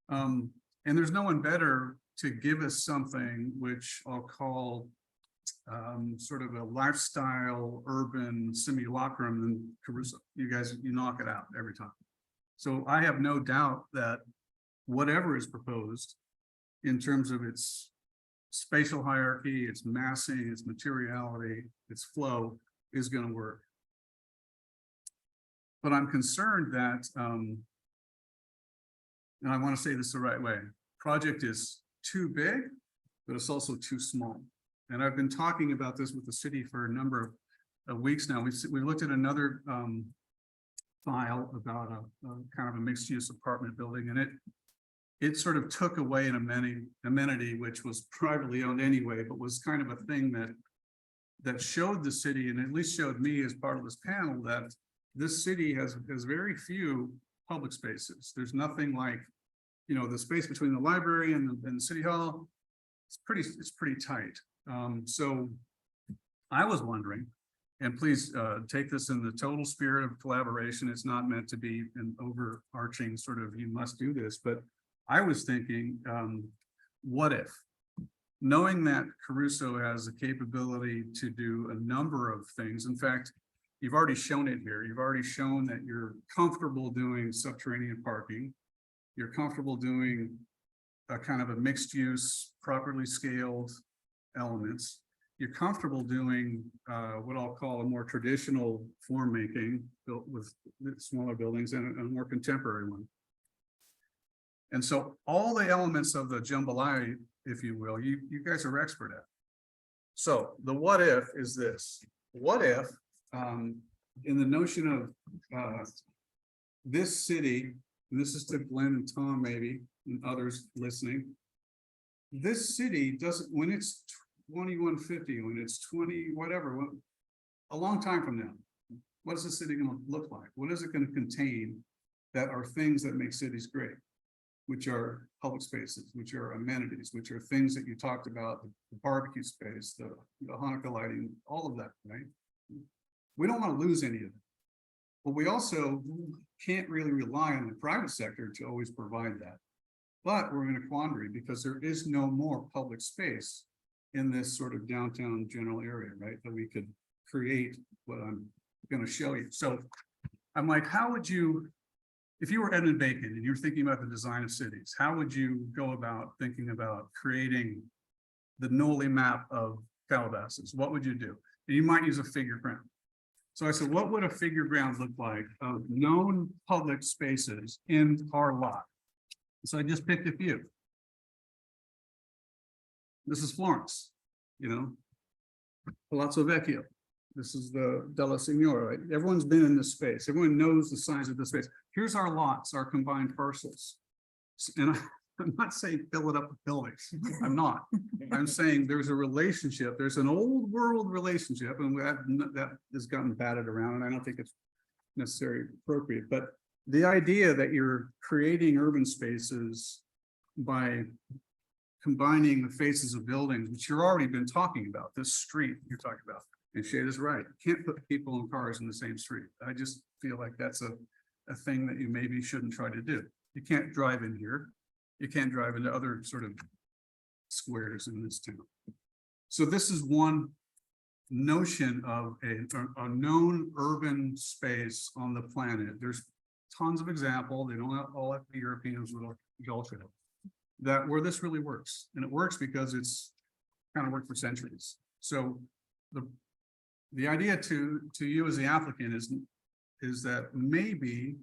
And there's no one better to give us something which I'll call sort of a lifestyle urban simulacrum than Caruso. You guys, you knock it out every time. So I have no doubt that whatever is proposed in terms of its spatial hierarchy, its massing, its materiality, its flow is going to work. But I'm concerned that, and I want to say this the right way, project is too big, but it's also too small. And I've been talking about this with the city for a number of weeks now. We've looked at another file about a kind of a mixed use apartment building, and it sort of took away an amenity which was privately owned anyway, but was kind of a thing that showed the city, and at least showed me as part of this panel, that this city has very few public spaces. There's nothing like, the space between the library and the city hall. It's pretty tight. So I was wondering, and please take this in the total spirit of collaboration. It's not meant to be an overarching sort of, you must do this, but I was thinking, what if, knowing that Caruso has the capability to do a number of things. In fact, you've already shown it here. You've already shown that you're comfortable doing subterranean parking. You're comfortable doing a kind of a mixed use, properly scaled elements. You're comfortable doing what I'll call a more traditional form making built with smaller buildings and a more contemporary one. And so all the elements of the jambalaya, if you will, you guys are expert at. So the what if is this: what if in the notion of this city, and this is to Glenn and Tom maybe and others listening, this city doesn't, when it's 2150, when it's 20 whatever, a long time from now, what is the city going to look like? What is it going to contain that are things that make cities great, which are public spaces, which are amenities, which are things that you talked about, the barbecue space, the Hanukkah lighting, all of that, right? We don't want to lose any of it. But we also can't really rely on the private sector to always provide that. But we're in a quandary because there is no more public space in this sort of downtown general area, right? That we could create what I'm going to show you. So I'm like, how would you, if you were Edmund Bacon and you're thinking about the design of cities, how would you go about thinking about creating the Noli map of Calabasas? What would you do? And you might use a figure print. So I said, what would a figure ground look like of known public spaces in our lot? So I just picked a few. This is Florence, you know. Palazzo Vecchio. This is the Della Signora, right? Everyone's been in this space. Everyone knows the size of the space. Here's our lots, our combined parcels. And I'm not saying fill it up with buildings. I'm not. I'm saying there's a relationship. There's an old world relationship, and that has gotten batted around, and I don't think it's necessarily appropriate. But the idea that you're creating urban spaces by combining the faces of buildings, which you've already been talking about, this street you're talking about, and Shade is right. You can't put people and cars in the same street. I just feel like that's a thing that you maybe shouldn't try to do. You can't drive in here. You can't drive into other sort of squares in this town. So this is one notion of a known urban space on the planet. There's tons of examples. They don't all have to be Europeans with Gulf that where this really works. And it works because it's kind of worked for centuries. So the idea to you as the applicant is that maybe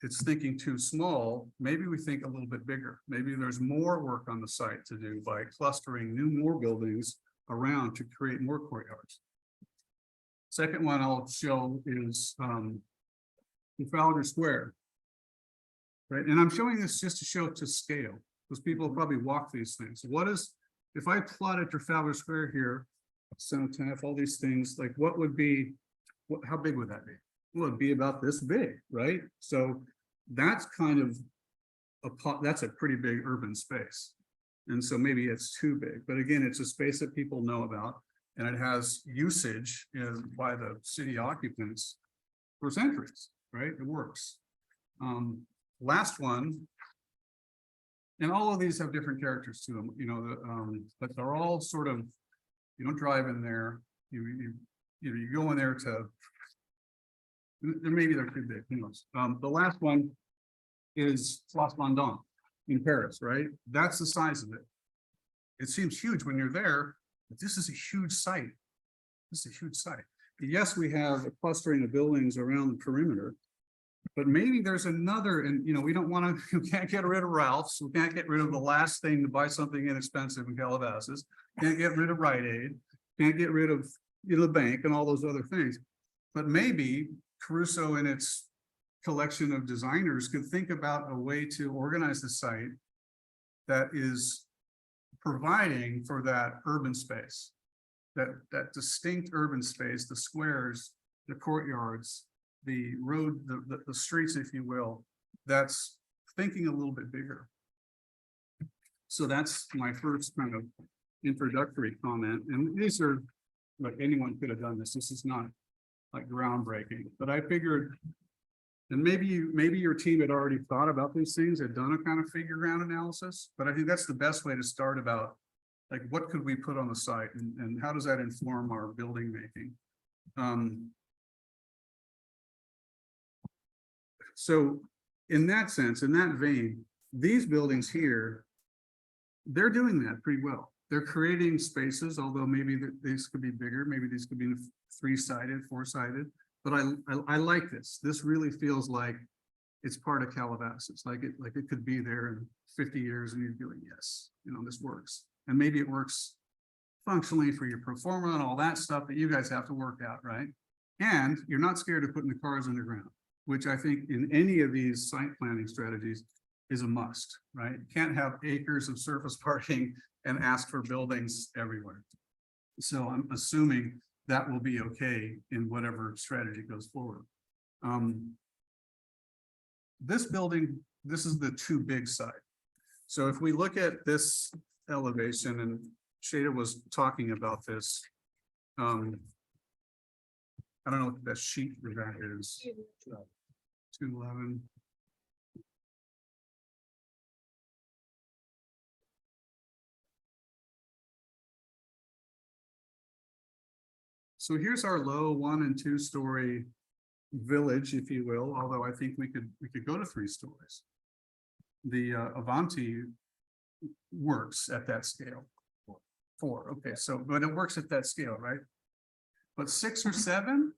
it's thinking too small, maybe we think a little bit bigger. Maybe there's more work on the site to do by clustering more buildings around to create more courtyards. Second one I'll show is Trafalgar Square. Right, and I'm showing this just to show to scale, because people probably walk these things. What is, if I plotted Trafalgar Square here, Cenotaph, all these things, like what would be, how big would that be? Well, it'd be about this big, right? So that's kind of that's a pretty big urban space. And so maybe it's too big, but again, it's a space that people know about, and it has usage by the city occupants for centuries, right? It works. Last one, and all of these have different characters to them, you know, but they're all sort of, you don't drive in there, you go in there to, maybe they're too big, who knows. The last one is Place Vendôme in Paris, right? That's the size of it. It seems huge when you're there, but this is a huge site. This is a huge site. Yes, we have a clustering of buildings around the perimeter, but maybe there's another, and you know, we don't want to, we can't get rid of Ralph's, we can't get rid of the last thing to buy something inexpensive in Calabasas, can't get rid of Rite Aid, can't get rid of, you know, the bank and all those other things. But maybe Caruso and its collection of designers could think about a way to organize the site that is providing for that urban space, that distinct urban space, the squares, the courtyards, the road, the streets, if you will, that's thinking a little bit bigger. So that's my first kind of introductory comment. And these are, like, anyone could have done this. This is not like groundbreaking, but I figured, and maybe your team had already thought about these things, had done a kind of figure ground analysis, but I think that's the best way to start about, like, what could we put on the site and how does that inform our building making? So in that sense, in that vein, these buildings here, they're doing that pretty well. They're creating spaces, although maybe these could be bigger, maybe these could be 3-sided, 4-sided, but I like this. This really feels like it's part of Calabasas, like it could be there in 50 years and you'd be like, yes, you know, this works. And maybe it works functionally for your pro forma and all that stuff that you guys have to work out, right? And you're not scared of putting the cars underground, which I think in any of these site planning strategies is a must, right? You can't have acres of surface parking and ask for buildings everywhere. So I'm assuming that will be okay in whatever strategy goes forward. This building, this is the too big side. So if we look at this elevation, and Shada was talking about this, I don't know what that sheet for that is. 211. So here's our low 1 and 2 story village, if you will, although I think we could go to 3 stories. The Avanti works at that scale. 4, okay, so but it works at that scale, right? But 6 or 7,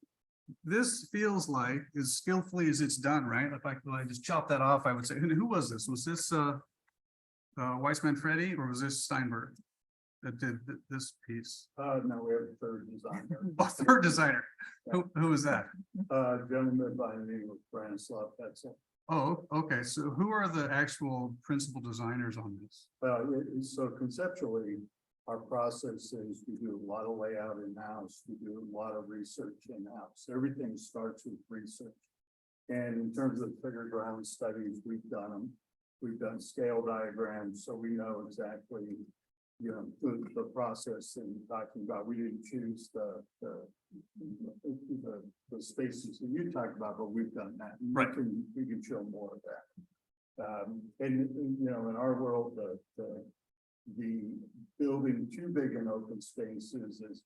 this feels like as skillfully as it's done, right? If I could just chop that off, I would say, who was this? Was this Weissman Freddie or was this Steinberg that did this piece? No, we have a third designer. Oh, third designer. Who was that? Gentleman by the name of Branislav Petzel. Oh, okay. So who are the actual principal designers on this? So conceptually, our process is we do a lot of layout in-house, we do a lot of research in-house. Everything starts with research. And in terms of figure ground studies, we've done them. We've done scale diagrams, so we know exactly, you know, the process and talking about. We didn't choose the spaces that you talked about, but we've done that. And Right. We can show more of that. And you know, in our world, the building too big in open spaces is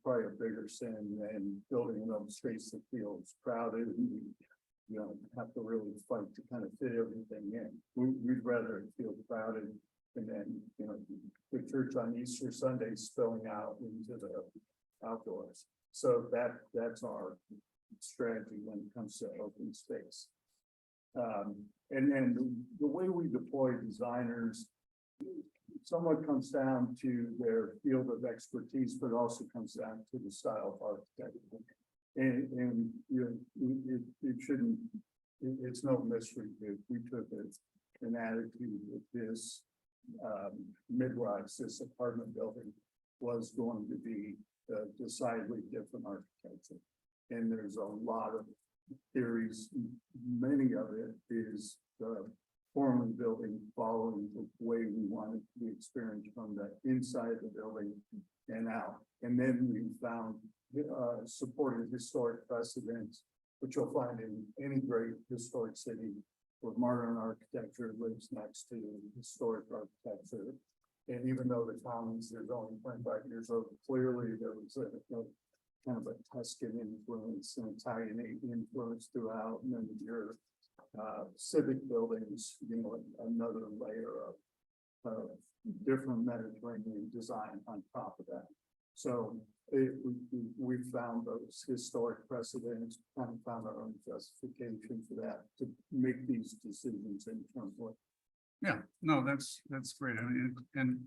probably a bigger sin than building an open space that feels crowded and you know, have to really fight to kind of fit everything in. We'd rather it feel crowded and then, you know, the church on Easter Sunday spilling out into the outdoors. So that's our strategy when it comes to open space. And then the way we deploy designers somewhat comes down to their field of expertise, but also comes down to the style of architecture. And you know, it shouldn't, it's no mystery that we took an attitude that this mid-rise, this apartment building was going to be decidedly different architecture. And there's a lot of theories, many of it is the form of the building following the way we want it to be experienced from the inside of the building and out. And then we found supported historic precedents, which you'll find in any great historic city where modern architecture lives next to historic architecture. And even though the commons, they're only 25 years old, clearly there was a kind of a Tuscan influence and Italian influence throughout. And then your civic buildings, you know, another layer of different Mediterranean design on top of that. So we found those historic precedents, kind of found our own justification for that to make these decisions in terms of. Yeah, no, that's great. I mean, and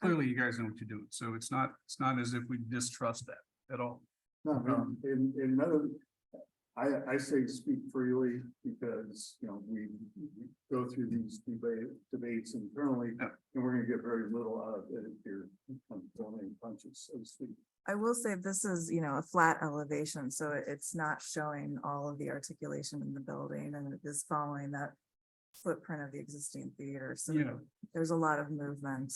clearly you guys know what you're doing. So it's not as if we distrust that at all. No, in none of, I say speak freely because, you know, we go through these debates internally, Yeah. and we're gonna get very little out of it if you're throwing punches, so to speak. I will say this is, you know, a flat elevation, so it's not showing all of the articulation in the building, and it is following that footprint of the existing theater. So Yeah. there's a lot of movement.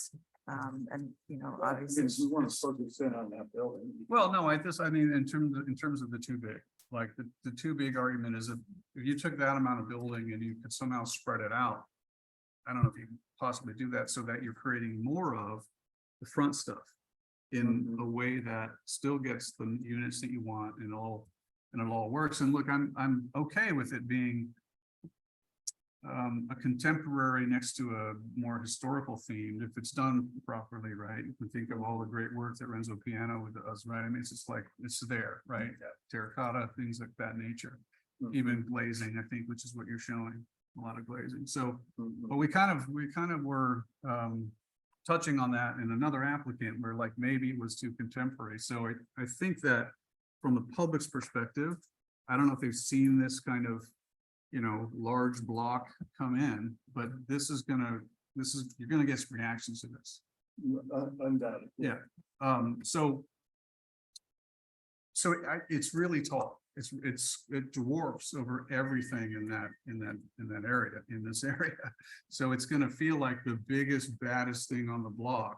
And, you know, obviously. Because we want to focus in on that building. Well, no, I mean, in terms of the too big, like the too big argument is if you took that amount of building and you could somehow spread it out. I don't know if you can possibly do that so that you're creating more of the front stuff in a way that still gets the units that you want and it all works. And look, I'm okay with it being a contemporary next to a more historical theme, if it's done properly, right? You can think of all the great work that Renzo Piano does, right? I mean, it's just like, it's there, right? Terracotta, things like that nature, even glazing, I think, which is what you're showing, a lot of glazing. So, but we kind of were touching on that in another applicant where like maybe it was too contemporary. So I think that from the public's perspective, I don't know if they've seen this kind of, you know, large block come in, but you're gonna get some reactions to this. Undoubtedly. Yeah. It's really tall. It dwarfs over everything in that area, in this area. So it's gonna feel like the biggest, baddest thing on the block.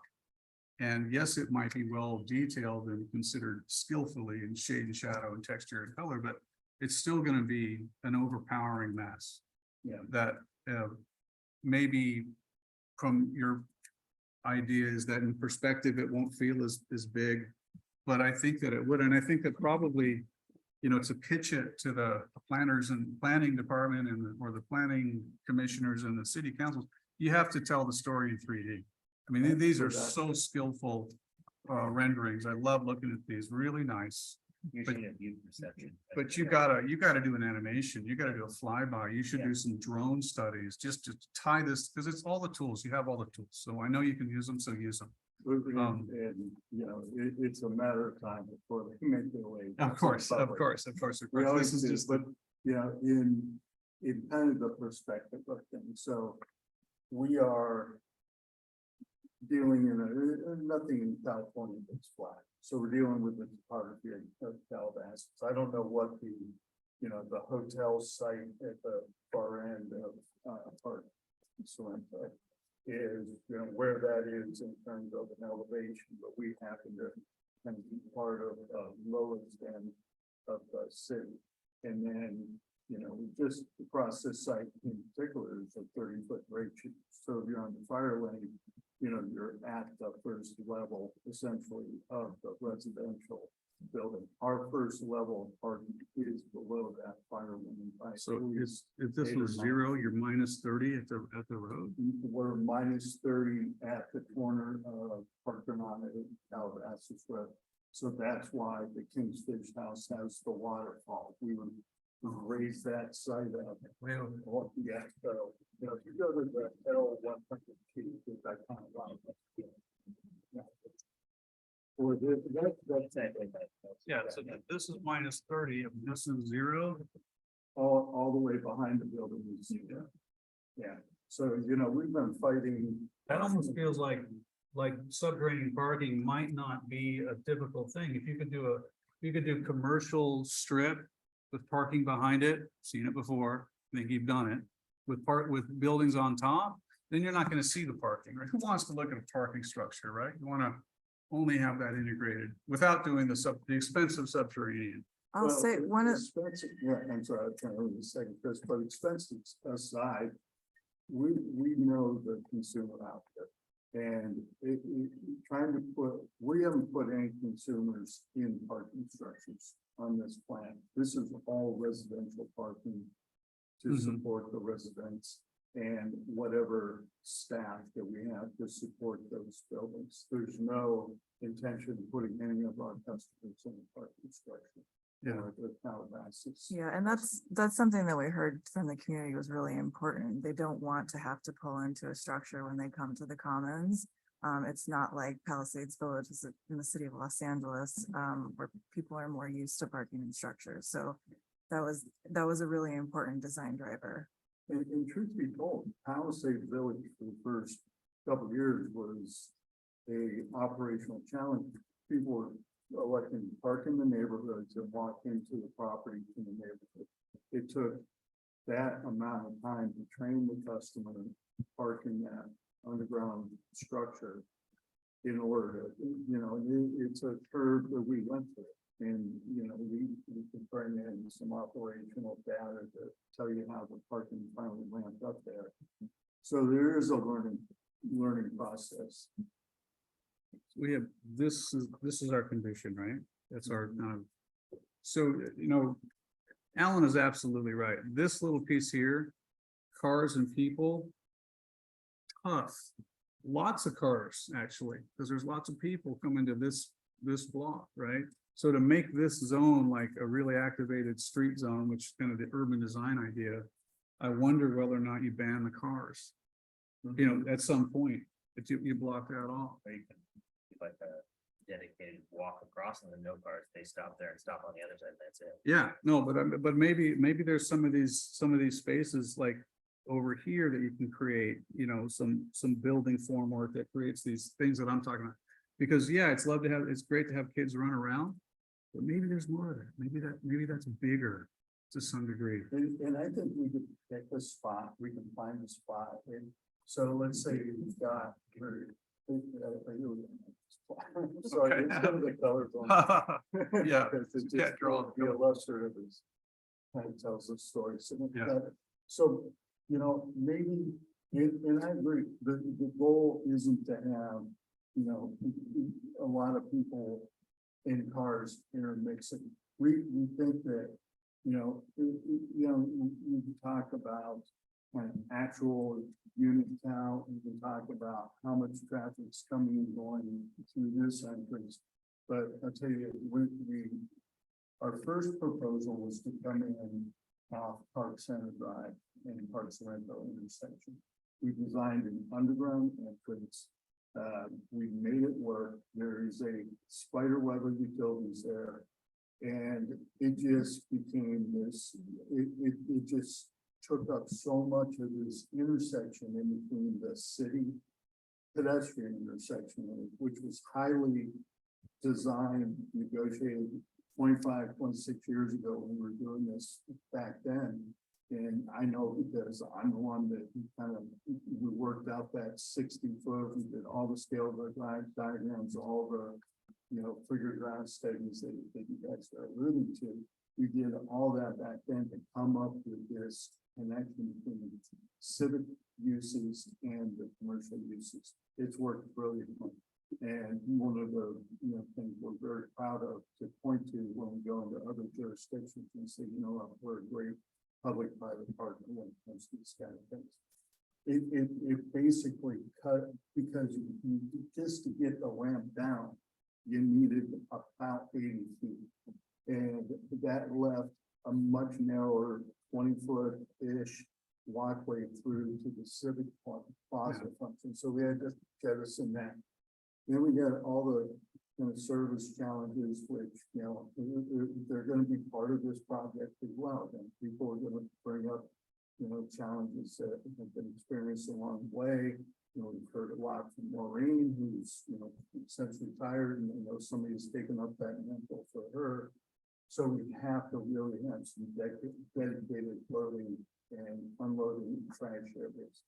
And yes, it might be well detailed and considered skillfully in shade and shadow and texture and color, but it's still going to be an overpowering mess. Yeah. That maybe from your idea is that in perspective, it won't feel as big, but I think that it would. And I think that probably, you know, to pitch it to the planners and planning department or the planning commissioners and the city councils, you have to tell the story in 3D. I mean, these are so skillful renderings. I love looking at these, really nice. Usually a view perception. But you gotta do an animation, you gotta do a flyby, you should do some drone studies, just to tie this, because it's all the tools, you have all the tools, so I know you can use them, so use them. And, you know, it's a matter of time before they make their way. Of course, of public. course, of course, of We course, always this is do, just, but, you know, in kind of the perspective of things, so we are dealing in nothing in California that's flat, so we're dealing with the topography of Calabasas. I don't know what the, you know, the hotel site at the far end of, Park Sorrento is, you know, where that is in terms of an elevation, but we happen to kind of be part of the lowest end of the city. And then, you know, just across this site in particular is a 30-foot grade chute. So if you're on the fire lane, you know, you're at the first level essentially of the residential building. Our first level of parking is below that fire lane. by so at least if this 8 or was 9 zero, you're minus 30 at the road. We're minus 30 at the corner of Parker and Calabasas Road. So that's why the King's Fish House has the waterfall. We would raise that site up. Well, yeah, so, you know, if you go to the L100 is that kind of lot. Or Yeah, so this is minus 30, if this is zero. all the way behind the building is, yeah. So, you know, we've been fighting. That almost feels like subterranean parking might not be a difficult thing. If you could do commercial strip with parking behind it, seen it before, I think you've done it, with buildings on top, then you're not gonna see the parking, right? Who wants to look at a parking structure, right? You wanna only have that integrated without doing the expensive subterranean. I'll say one of, Expensive, yeah, I'm sorry, I'm trying to read the second, Chris, but expenses aside, we know the consumer out there. And trying to we haven't put any consumers in parking structures on this plan. This is all residential parking to Mhm. support the residents and whatever staff that we have to support those buildings. There's no intention of putting any of our customers in a parking structure. Yeah. Or the Calabasas. yeah, and that's something that we heard from the community was really important. They don't want to have to pull into a structure when they come to the commons. It's not like Palisades Village is in the city of Los Angeles, where people are more used to parking in structures. So that was a really important design driver. And truth be told, Palisade Village for the first couple of years was a operational challenge. People were electing to park in the neighborhoods and walk into the property in the neighborhood. It took that amount of time to train the customer to park in that underground structure in order to, you know, it's a curve that we went through. And, you know, we can bring in some operational data to tell you how the parking finally ramped up there. So there is a learning process. We have, this is our condition, right? That's our kind of, so, you know, Alan is absolutely right. This little piece here, cars and people, tough. Lots of cars, actually, because there's lots of people coming to this block, right? So to make this zone like a really activated street zone, which is kind of the urban design idea, I wonder whether or not you ban the cars. You know, at some point, that you block that off. Or you can do like a dedicated walk across and then no cars, they stop there and stop on the other side, that's it. Yeah, no, but maybe there's some of these spaces like over here that you can create, you know, some building formwork that creates these things that I'm talking about. Because yeah, it's great to have kids run around, but maybe there's more of that. Maybe that's bigger to some degree. And I think we could pick a spot, we can find a spot, and so let's say you've got. Sorry, Okay. it's some of the colors on. Yeah. Because it Yeah, just draw draws the illustrative is. Kind of tells the story. So, Yeah. So, you know, maybe, and I agree, the goal isn't to have, you know, a lot of people in cars intermixing. We think that, you know, we can talk about kind of actual unit count, we can talk about how much traffic's coming and going through this entrance. But I'll tell you, we Our first proposal was to come in off Park Center Drive and Park Sorrento intersection. We designed an underground entrance. We made it work. There is a spider web of utilities there. And it just became this, it just took up so much of this intersection in between the city pedestrian intersection, which was highly designed, negotiated 25, 26 years ago when we were doing this back then. And I know because I'm the one that kind of, we worked out that 60-foot, we did all the scale diagrams, all the, figure ground studies that you guys are alluding to. We did all that back then to come up with this connection between civic uses and the commercial uses. It's worked brilliantly. And one of the things we're very proud of to point to when we go into other jurisdictions and say, we're a great public-private partner when it comes to this kind of things. It basically cut because just to get the ramp down, you needed about 80 feet. And that left a much narrower 20-foot-ish walkway through to the civic plaza function. So we had to jettison that. Then we got all the service challenges, which, they're going to be part of this project as well. And people are going to bring up, challenges that have been experienced along the way. We've heard a lot from Maureen, who's, since retired, and somebody's taken up that mantle for her. So we have to really have some dedicated loading and unloading trash areas.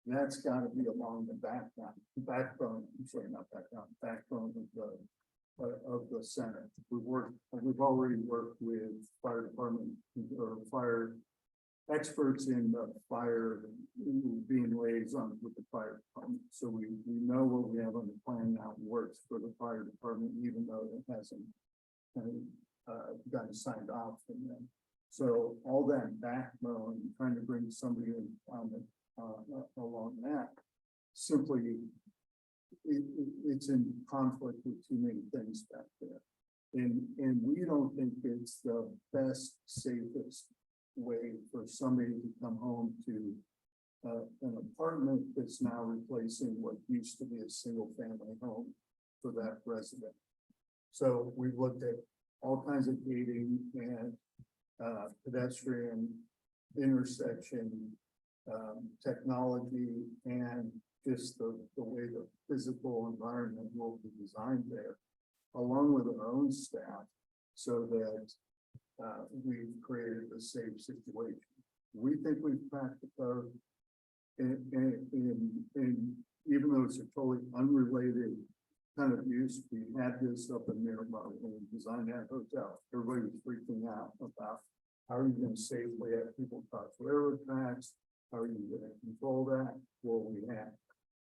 That's got to be along the backbone of the center. We've already worked with fire department or fire experts in the fire being liaison with the fire department. So we know what we have on the plan now works for the fire department, even though it hasn't gotten signed off from them. So all that backbone, trying to bring somebody in on the along that, simply it's in conflict with too many things back there. And we don't think it's the best, safest way for somebody to come home to an apartment that's now replacing what used to be a single family home for that resident. So we've looked at all kinds of gating and pedestrian intersection technology and just the way the physical environment will be designed there, along with our own staff, so that we've created a safe situation. We think we've cracked the code, and even though it's a totally unrelated kind of use, we had this up in Miramar when we designed that hotel. Everybody was freaking out about how are you going to safely have people cross railroad tracks? How are you going to control that? Well, we have.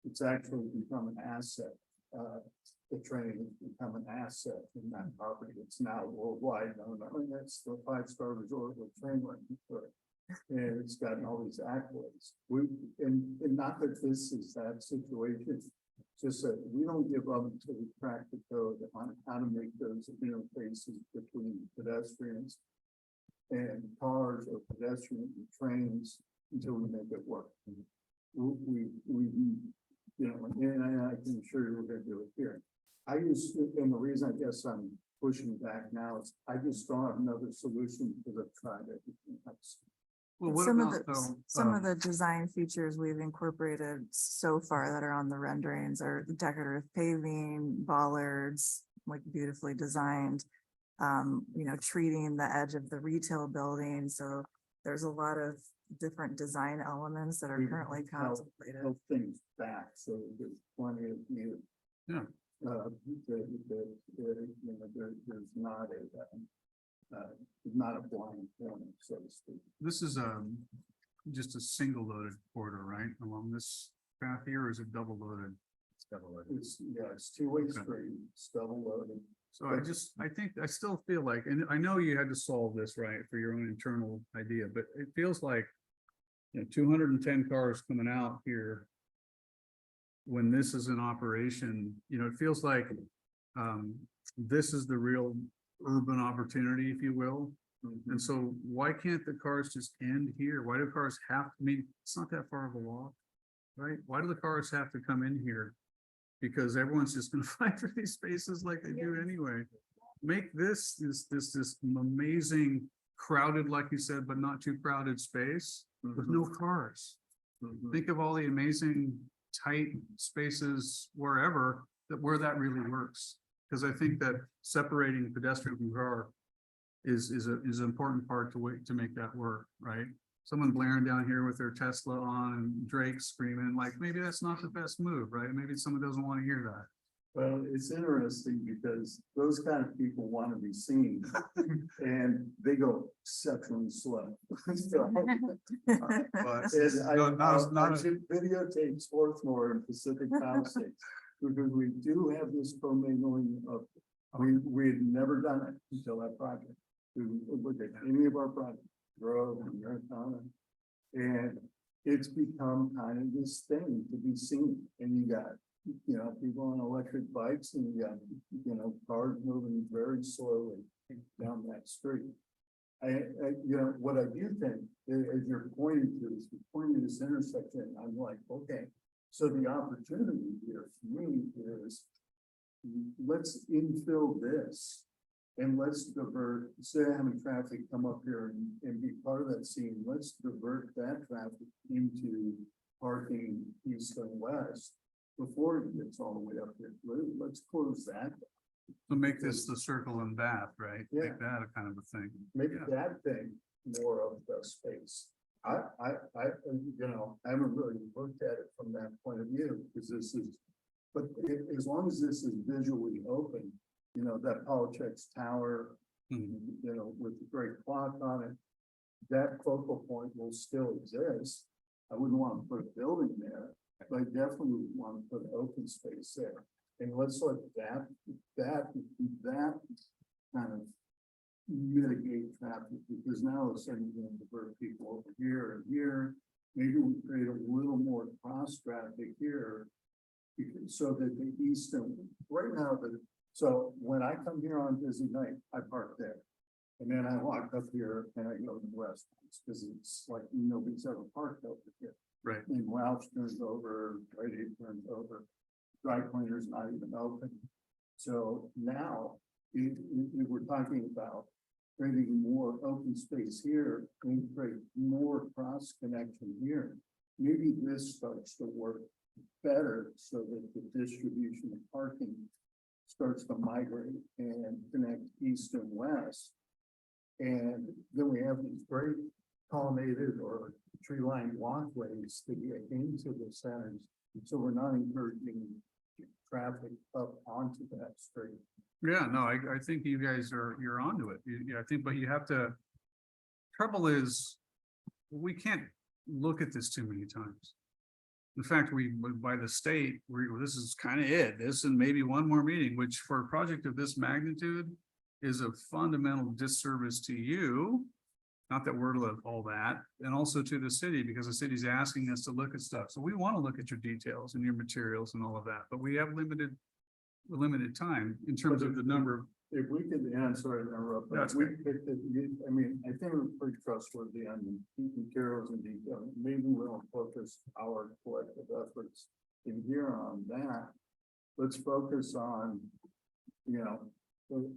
It's actually become an asset. The training has become an asset in that property. It's now worldwide known. I mean, that's the 5-star resort with train running for it. And it's gotten all these accolades. And not that this is that situation, just that we don't give up until we crack the code on how to make those interfaces between pedestrians and cars or pedestrians and trains until we make it work. We and I can assure you we're going to do it here. And the reason I guess I'm pushing back now is I just don't have another solution because I've tried everything else. Well, what Some of about the, though? some of the design features we've incorporated so far that are on the renderings are decorative paving, bollards, like beautifully designed. Treating the edge of the retail building. So there's a lot of different design elements that are We've currently held contemplated. things back, so there's plenty of you. Yeah. There's not a blind corner, so to speak. This is just a single loaded corridor, right, along this path here, or is it double loaded? It's double loaded. It's two-way Okay. street, it's double loaded. So I still feel like, and I know you had to solve this, right, for your own internal idea, but it feels like 210 cars coming out here when this is in operation, it feels like this is the real urban opportunity, if you will. And so why can't the cars just end here? Why do cars have, I mean, it's not that far of a walk, right? Why do the cars have to come in here? Because everyone's just gonna fight for these spaces like they do anyway. Make this amazing crowded, like you said, but not too crowded space with no cars. Think of all the amazing tight spaces wherever where that really works. Because I think that separating pedestrian from car is an important part to make that work, right? Someone blaring down here with their Tesla on and Drake screaming, like, maybe that's not the best move, right? Maybe someone doesn't want to hear that. Well, it's interesting because those kind of people want to be seen and they go exceptionally slow. So, But and I should videotape Swarthmore and Pacific Palisades, because we do have this commingling of, we had never done it until that project. We look at any of our projects, Grove and Marathon, and it's become kind of this thing to be seen, and you got, you know, people on electric bikes and you got, you know, cars moving very slowly down that street. You know, what I do think, as you're pointing to, is you're pointing to this intersection, I'm like, okay, so the opportunity here for me is, let's infill this. And let's divert, instead of having traffic come up here and be part of that scene, let's divert that traffic into parking east and west before it gets all the way up here. Let's close that. So make this the circle and bath, right? Yeah. Make that a kind of a thing. Make Yeah. that thing more of the space. You know, I haven't really looked at it from that point of view, because this is, but as long as this is visually open, you know, that Politics Tower, Mhm. you know, with the great clock on it, that focal point will still exist. I wouldn't want to put a building there, but I definitely would want to put an open space there. And let's let that kind of mitigate traffic, because now it's starting to divert people over here and here. Maybe we create a little more cross traffic here. So that the east and, right now, so when I come here on busy night, I park there. And then I walk up here and I go to the west, because it's like nobody's ever parked over here. Right. And Ralph's turns over, Brady turns over, dry cleaner's not even open. So now, if we're talking about creating more open space here and create more cross connection here, maybe this starts to work better so that the distribution of parking starts to migrate and connect east and west. And then we have these great colonnaded or tree-lined walkways to get into the centers. So we're not encouraging traffic up onto that street. Yeah, no, I think you guys you're onto it. I think, but you have to, trouble is, we can't look at this too many times. In fact, by the state, this is kind of it, this and maybe one more meeting, which for a project of this magnitude is a fundamental disservice to you. Not that we're all that, and also to the city, because the city's asking us to look at stuff. So we want to look at your details and your materials and all of that, but we have limited time in terms of the number of. If we could, and I'm sorry to interrupt, but That's we okay. picked it, I mean, I think we're pretty trustworthy on the materials and detail. Maybe we'll focus our collective efforts in here on that. Let's focus on, you know,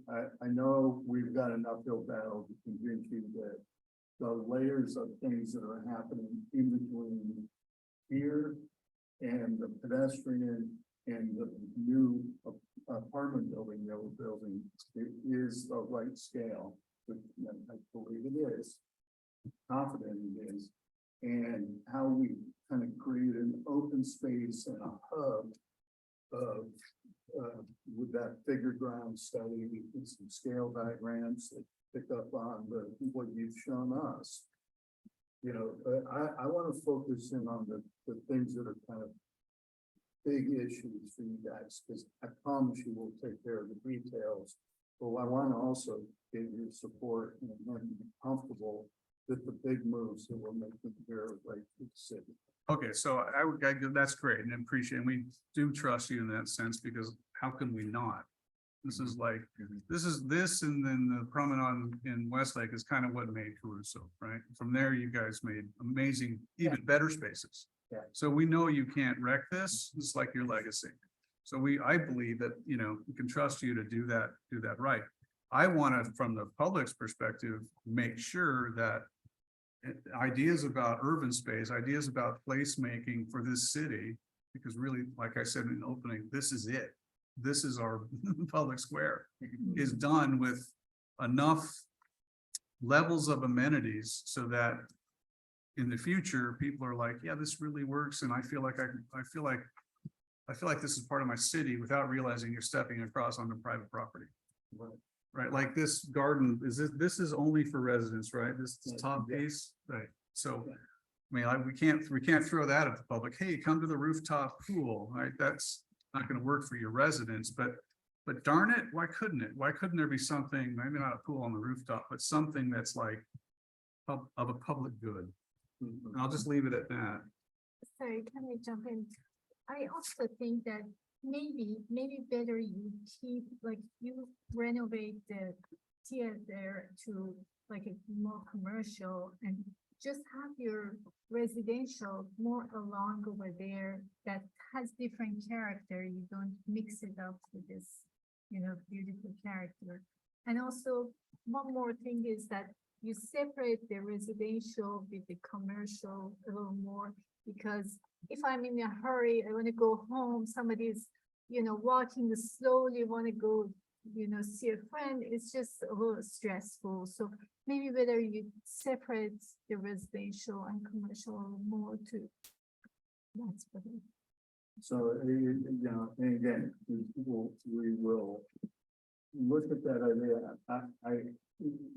I know we've got an uphill battle to convince you that the layers of things that are happening in between here and the pedestrian and the new apartment building that we're building, it is the right scale, which I believe it is, confident it is, and how we kind of create an open space and a hub of, with that figure ground study and some scale diagrams that pick up on what you've shown us. You know, I want to focus in on the things that are kind of big issues for you guys, because I promise you we'll take care of the details. But I want to also give you support and be comfortable that the big moves that we're making here are right to the city. Okay, so that's great and appreciate, and we do trust you in that sense, because how can we not? This is like, this and then the promenade in Westlake is kind of what made Caruso, right? From there, you guys made amazing, even better spaces. Yeah. So we know you can't wreck this. It's like your legacy. So I believe that, you know, we can trust you to do that right. I want to, from the public's perspective, make sure that ideas about urban space, ideas about placemaking for this city, because really, like I said in the opening, this is it. This is our public square, is done with enough levels of amenities so that in the future, people are like, yeah, this really works. And I feel like this is part of my city without realizing you're stepping across onto private property. Right, like this garden, this is only for residents, right? This top piece, right? So, I mean, we can't throw that at the public. Hey, come to the rooftop pool, right? That's not gonna work for your residents, but darn it, why couldn't it? Why couldn't there be something, maybe not a pool on the rooftop, but something that's like of a public good? And I'll just leave it at that. Sorry, can we jump in? I also think that maybe better you keep, like, you renovate the theater to like a more commercial and just have your residential more along over there that has different character. You don't mix it up with this, you know, beautiful character. And also, one more thing is that you separate the residential with the commercial a little more, because if I'm in a hurry, I want to go home, somebody's, you know, walking slowly, want to go, you know, see a friend, it's just a little stressful. So maybe whether you separate the residential and commercial a little more too. That's what it. So, you know, and again, we will look at that idea.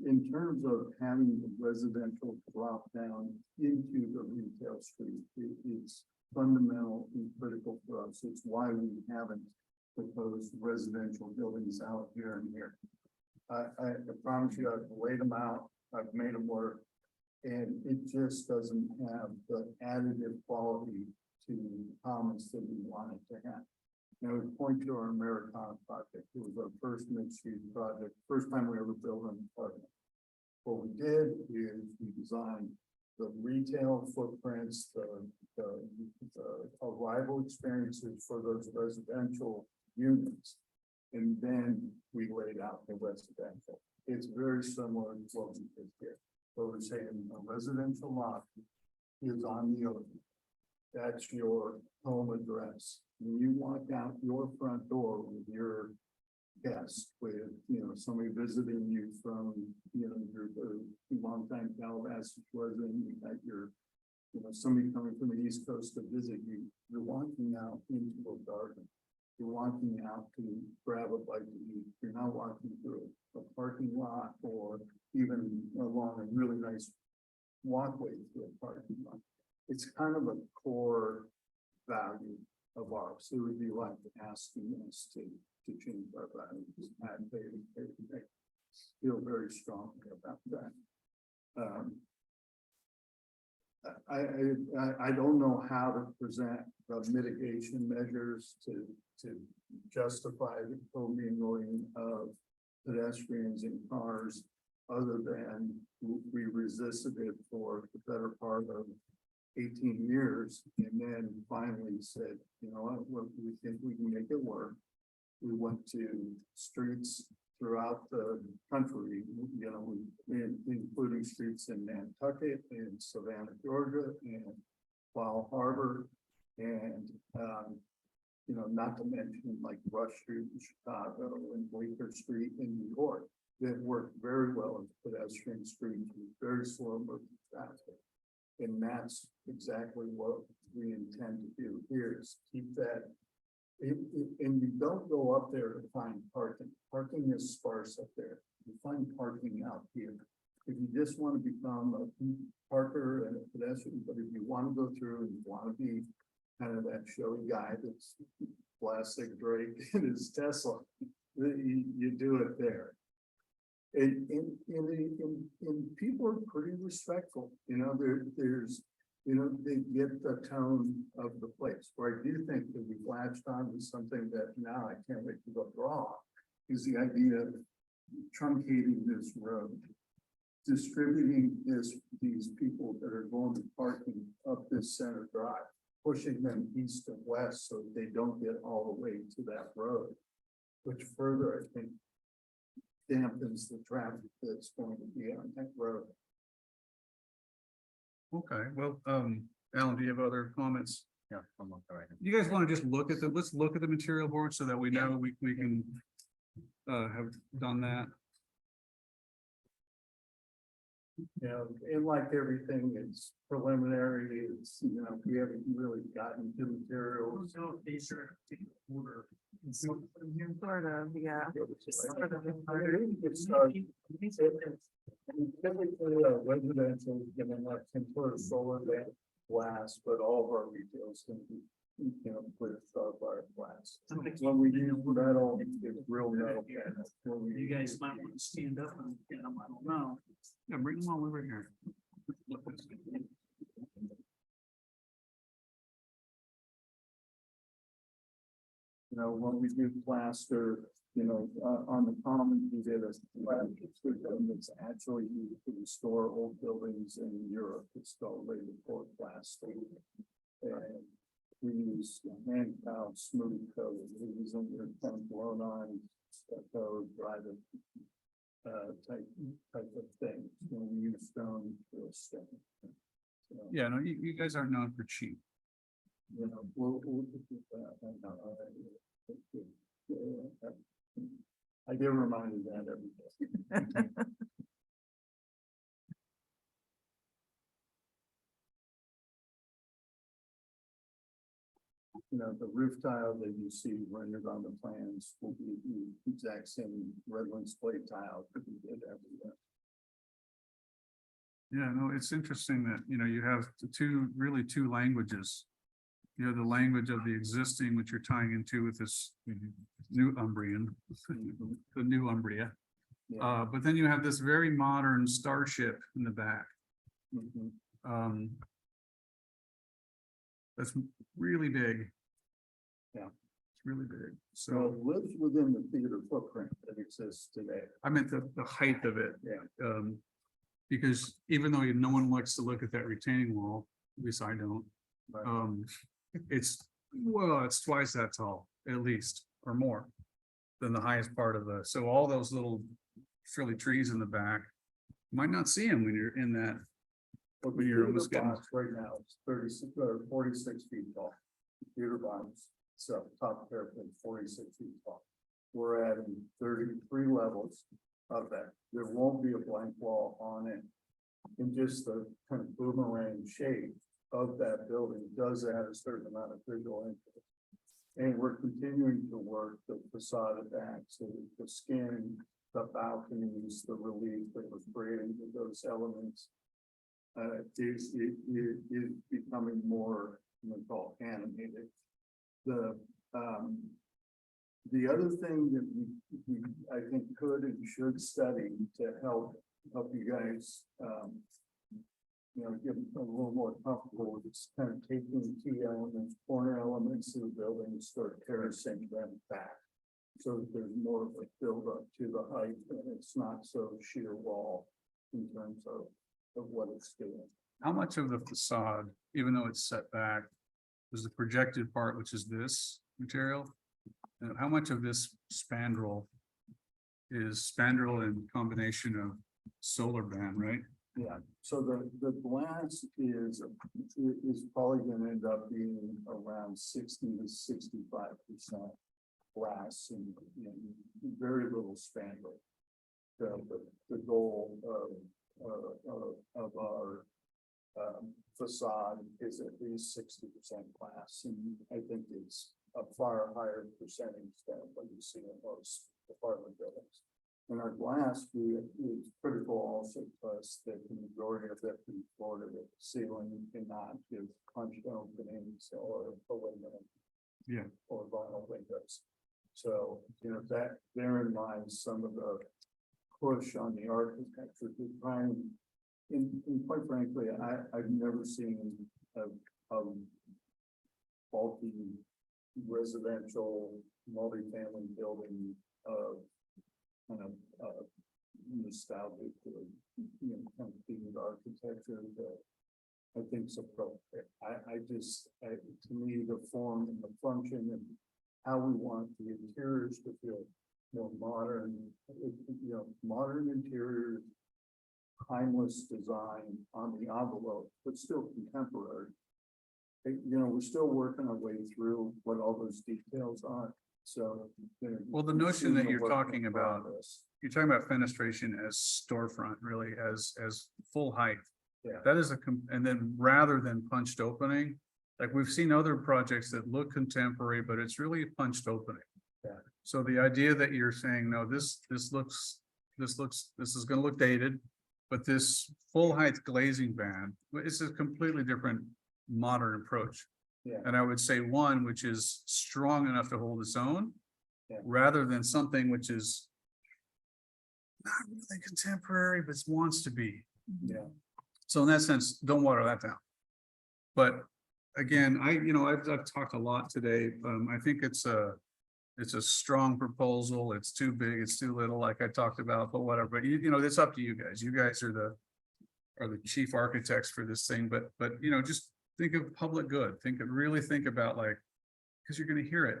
In terms of having the residential drop down into the retail street, it's fundamental and critical for us. It's why we haven't proposed residential buildings out here and here. I promise you, I've laid them out, I've made them work, and it just doesn't have the additive quality to commons that we wanted to have. Now, we point to our Americana project. It was our first mixed-use project, first time we ever built an apartment. What we did is we designed the retail footprints, the arrival experiences for those residential units. And then we laid out the residential. It's very similar to what we did here. So we're saying a residential lot is on the ocean. That's your home address. When you walk out your front door with your guest, with, you know, somebody visiting you from, you know, your longtime Calabasas resident, you got your, you know, somebody coming from the East Coast to visit you, you're walking out into a garden. You're walking out to grab a bite to eat. You're not walking through a parking lot or even along a really nice walkway through a parking lot. It's kind of a core value of ours. It would be like asking us to change our values. And they feel very strongly about that. I don't know how to present the mitigation measures to justify the commingling of pedestrians and cars, other than we resisted it for the better part of 18 years, and then finally said, you know what, we think we can make it work. We went to streets throughout the country, you know, including streets in Nantucket, in Savannah, Georgia, and Bal Harbor, and you know, not to mention like Rush Street in Chicago and Bleecker Street in New York, that worked very well as pedestrian streets with very slow moving traffic. And that's exactly what we intend to do here, is keep that. And you don't go up there to find parking. Parking is sparse up there. You find parking out here. If you just want to become a parker and a pedestrian, but if you want to go through and you want to be kind of that showy guy that's plastic Drake in his Tesla, you do it there. And people are pretty respectful, you know, there's, you know, they get the tone of the place, where I do think that we've latched on to something that now I can't wait to go draw. is the idea of truncating this road. Distributing these people that are going to parking up this center drive, pushing them east and west so they don't get all the way to that road. Which further, I think, dampens the traffic that's going to be on that road. Okay, well, Alan, do you have other comments? Yeah, I'm all right. You guys want to just look at let's look at the material board so that we know we can have done that. You know, and like everything, it's preliminary, it's, we haven't really gotten to materials. So these are in order. Sort of, yeah. It's, typically, residential, given like temporary solar glass, but all of our retails can be, clear starfire glass. When we use metal, it's real metal. You guys might want to stand up and get them, I don't know. Yeah, bring them all over here. When we do plaster, on the common, we did a that's actually used to restore old buildings in Europe. It's called later port plaster. And we use hand pound smooth coat. We use them kind of blown on stucco, dried type of thing. When we use stone for a stone. So, Yeah, no, you guys aren't known for cheap. we'll I get reminded that every day. The roof tile that you see rendered on the plans will be the exact same Redlands slate tile that we did everywhere. Yeah, no, it's interesting that, you have the two languages. You have the language of the existing, which you're tying into with this new Umbrian, the new Umbria. Yeah. But then you have this very modern starship in the back. Mhm. That's really big. Yeah. It's really big. So So it lives within the theater footprint that exists today. I meant the height of it. Yeah. Because even though no one likes to look at that retaining wall, at least I don't. Right. It's twice that tall, at least, or more. Than the highest part of so all those little frilly trees in the back. Might not see them when you're in that. But When the you're theater almost getting- box right now is 36 or 46 feet tall. Theater box, so top parapet 46 feet tall. We're adding 33 levels of that. There won't be a blank wall on it. And just the kind of boomerang shape of that building does add a certain amount of visual interest. And we're continuing to work the facade of that, so the skin, the balconies, the relief that we're creating with those elements. Is becoming more, call animated. The other thing that we I think could and should study to help you guys, get a little more comfortable with this kind of taking key elements, corner elements of the building, and start terracing them back. So that there's more of a build up to the height and it's not so sheer wall in terms of what it's doing. How much of the facade, even though it's set back, is the projected part, which is this material? And how much of this spandrel is spandrel in combination of solar band, right? Yeah, so the glass is probably gonna end up being around 60 to 65% glass and very little spandrel. The goal of our facade is at least 60% glass, and I think it's a far higher percentage than what you see in most apartment buildings. And our glass, is critical also to us that the majority of that in Florida, the ceiling cannot give punched openings or aluminum. Yeah. Or vinyl windows. So, that therein lies some of the push on the architecture to try and quite frankly, I've never seen a bulky residential, multifamily building of kind of, nostalgic, kind of themed architecture that I think is appropriate. To me, the form and the function and how we want the interiors to feel more modern, modern interior, timeless design on the envelope, but still contemporary. We're still working our way through what all those details are, so. Well, the notion that you're talking about, you're talking about fenestration as storefront, really, as full height. Yeah. That is and then rather than punched opening, like we've seen other projects that look contemporary, but it's really a punched opening. Yeah. So the idea that you're saying, no, this is gonna look dated, but this full height glazing band, it's a completely different modern approach. Yeah. And I would say one which is strong enough to hold its own, Yeah. rather than something which is not really contemporary, but wants to be. Yeah. So in that sense, don't water that down. But again, I've talked a lot today. I think it's a strong proposal. It's too big, it's too little, like I talked about, but whatever. But it's up to you guys. You guys are the chief architects for this thing, but just think of public good. Really think about, like, because you're gonna hear it.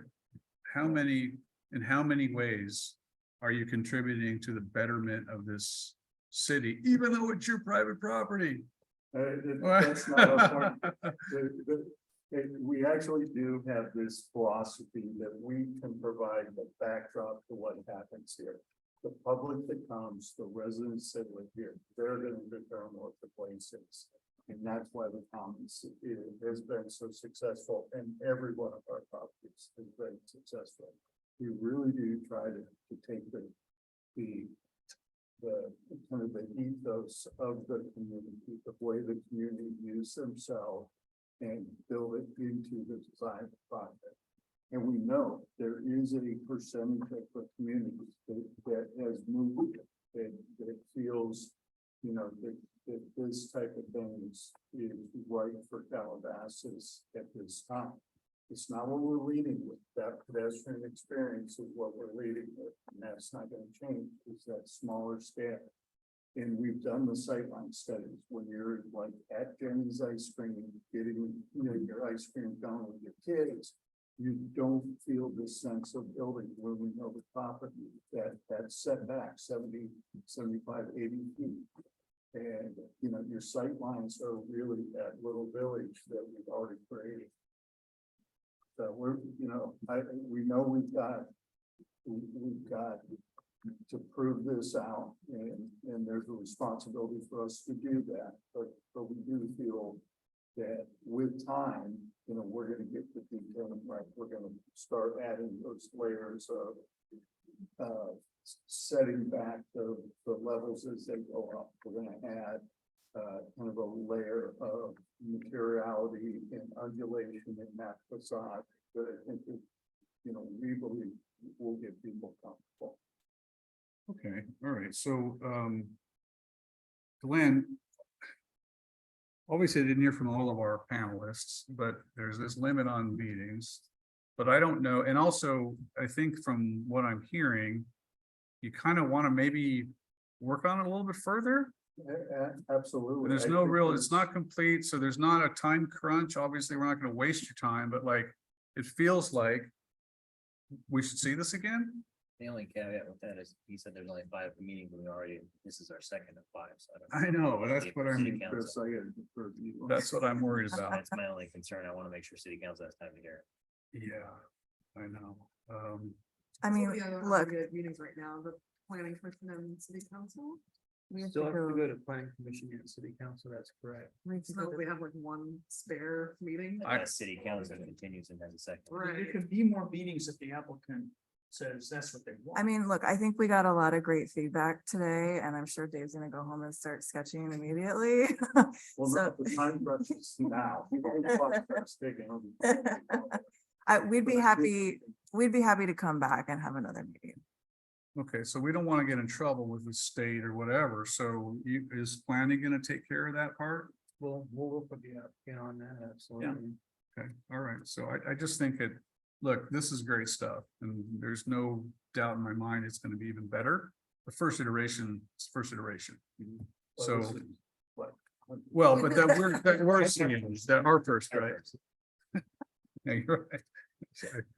In how many ways are you contributing to the betterment of this city, even though it's your private property? That's not our point. We actually do have this philosophy that we can provide the backdrop to what happens here. The public that comes, the residents that live here, they're going to determine what the place is. And that's why the Commons has been so successful, and every one of our properties has been successful. We really do try to take the kind of the ethos of the community, the way the community views themselves, and build it into the design project. And we know there is a percentage of the community that has moved, that feels, that this type of thing is right for Calabasas at this time. It's not what we're leading with. That pedestrian experience is what we're leading with, and that's not going to change. It's that smaller scale. And we've done the sightline studies when you're like at Jenny's Ice Cream, getting your ice cream done with your kids. You don't feel this sense of building looming over top of you. That setback 70, 75, 80 feet. And your sight lines are really that little village that we've already created. So we know we've got to prove this out, and there's a responsibility for us to do that. But we do feel that with time, we're going to get the detail right. We're going to start adding those layers of setting back the levels as they go up. We're going to add kind of a layer of materiality and undulation in that facade that I think we believe will get people comfortable. Okay, all right, so Glenn, obviously I didn't hear from all of our panelists, but there's this limit on meetings. But I don't know, and also I think from what I'm hearing, you kind of want to maybe work on it a little bit further. Absolutely. There's no real, it's not complete, so there's not a time crunch. Obviously, we're not going to waste your time, but like, it feels like we should see this again. The only caveat with that is he said there's only 5 meetings, and this is our second of 5. So I don't I know, that's what City I'm, Council- Chris, I gotta defer to you. that's what I'm worried about. That's my only concern. I want to make sure city council has time to hear it. Yeah, I know. I mean, look, Meetings right now, the planning commission and city council. we have Still to have to go, go to planning commission and city council, that's correct. we have to So go we to- have like one spare meeting. City council continues and has a second. Right. There could be more meetings if the applicant says that's what they want. I mean, look, I think we got a lot of great feedback today, and I'm sure Dave's gonna go home and start sketching immediately. Well, So- no, the time crunch is now. We'd be happy to come back and have another meeting. Okay, so we don't want to get in trouble with the state or whatever, so is planning gonna take care of that part? We'll work with the applicant on that, absolutely. Okay, all right, so I just think that look, this is great stuff, and there's no doubt in my mind it's gonna be even better. The first iteration, it's first iteration. So, well, but that we're seeing, that our first, right? Yeah, you're right.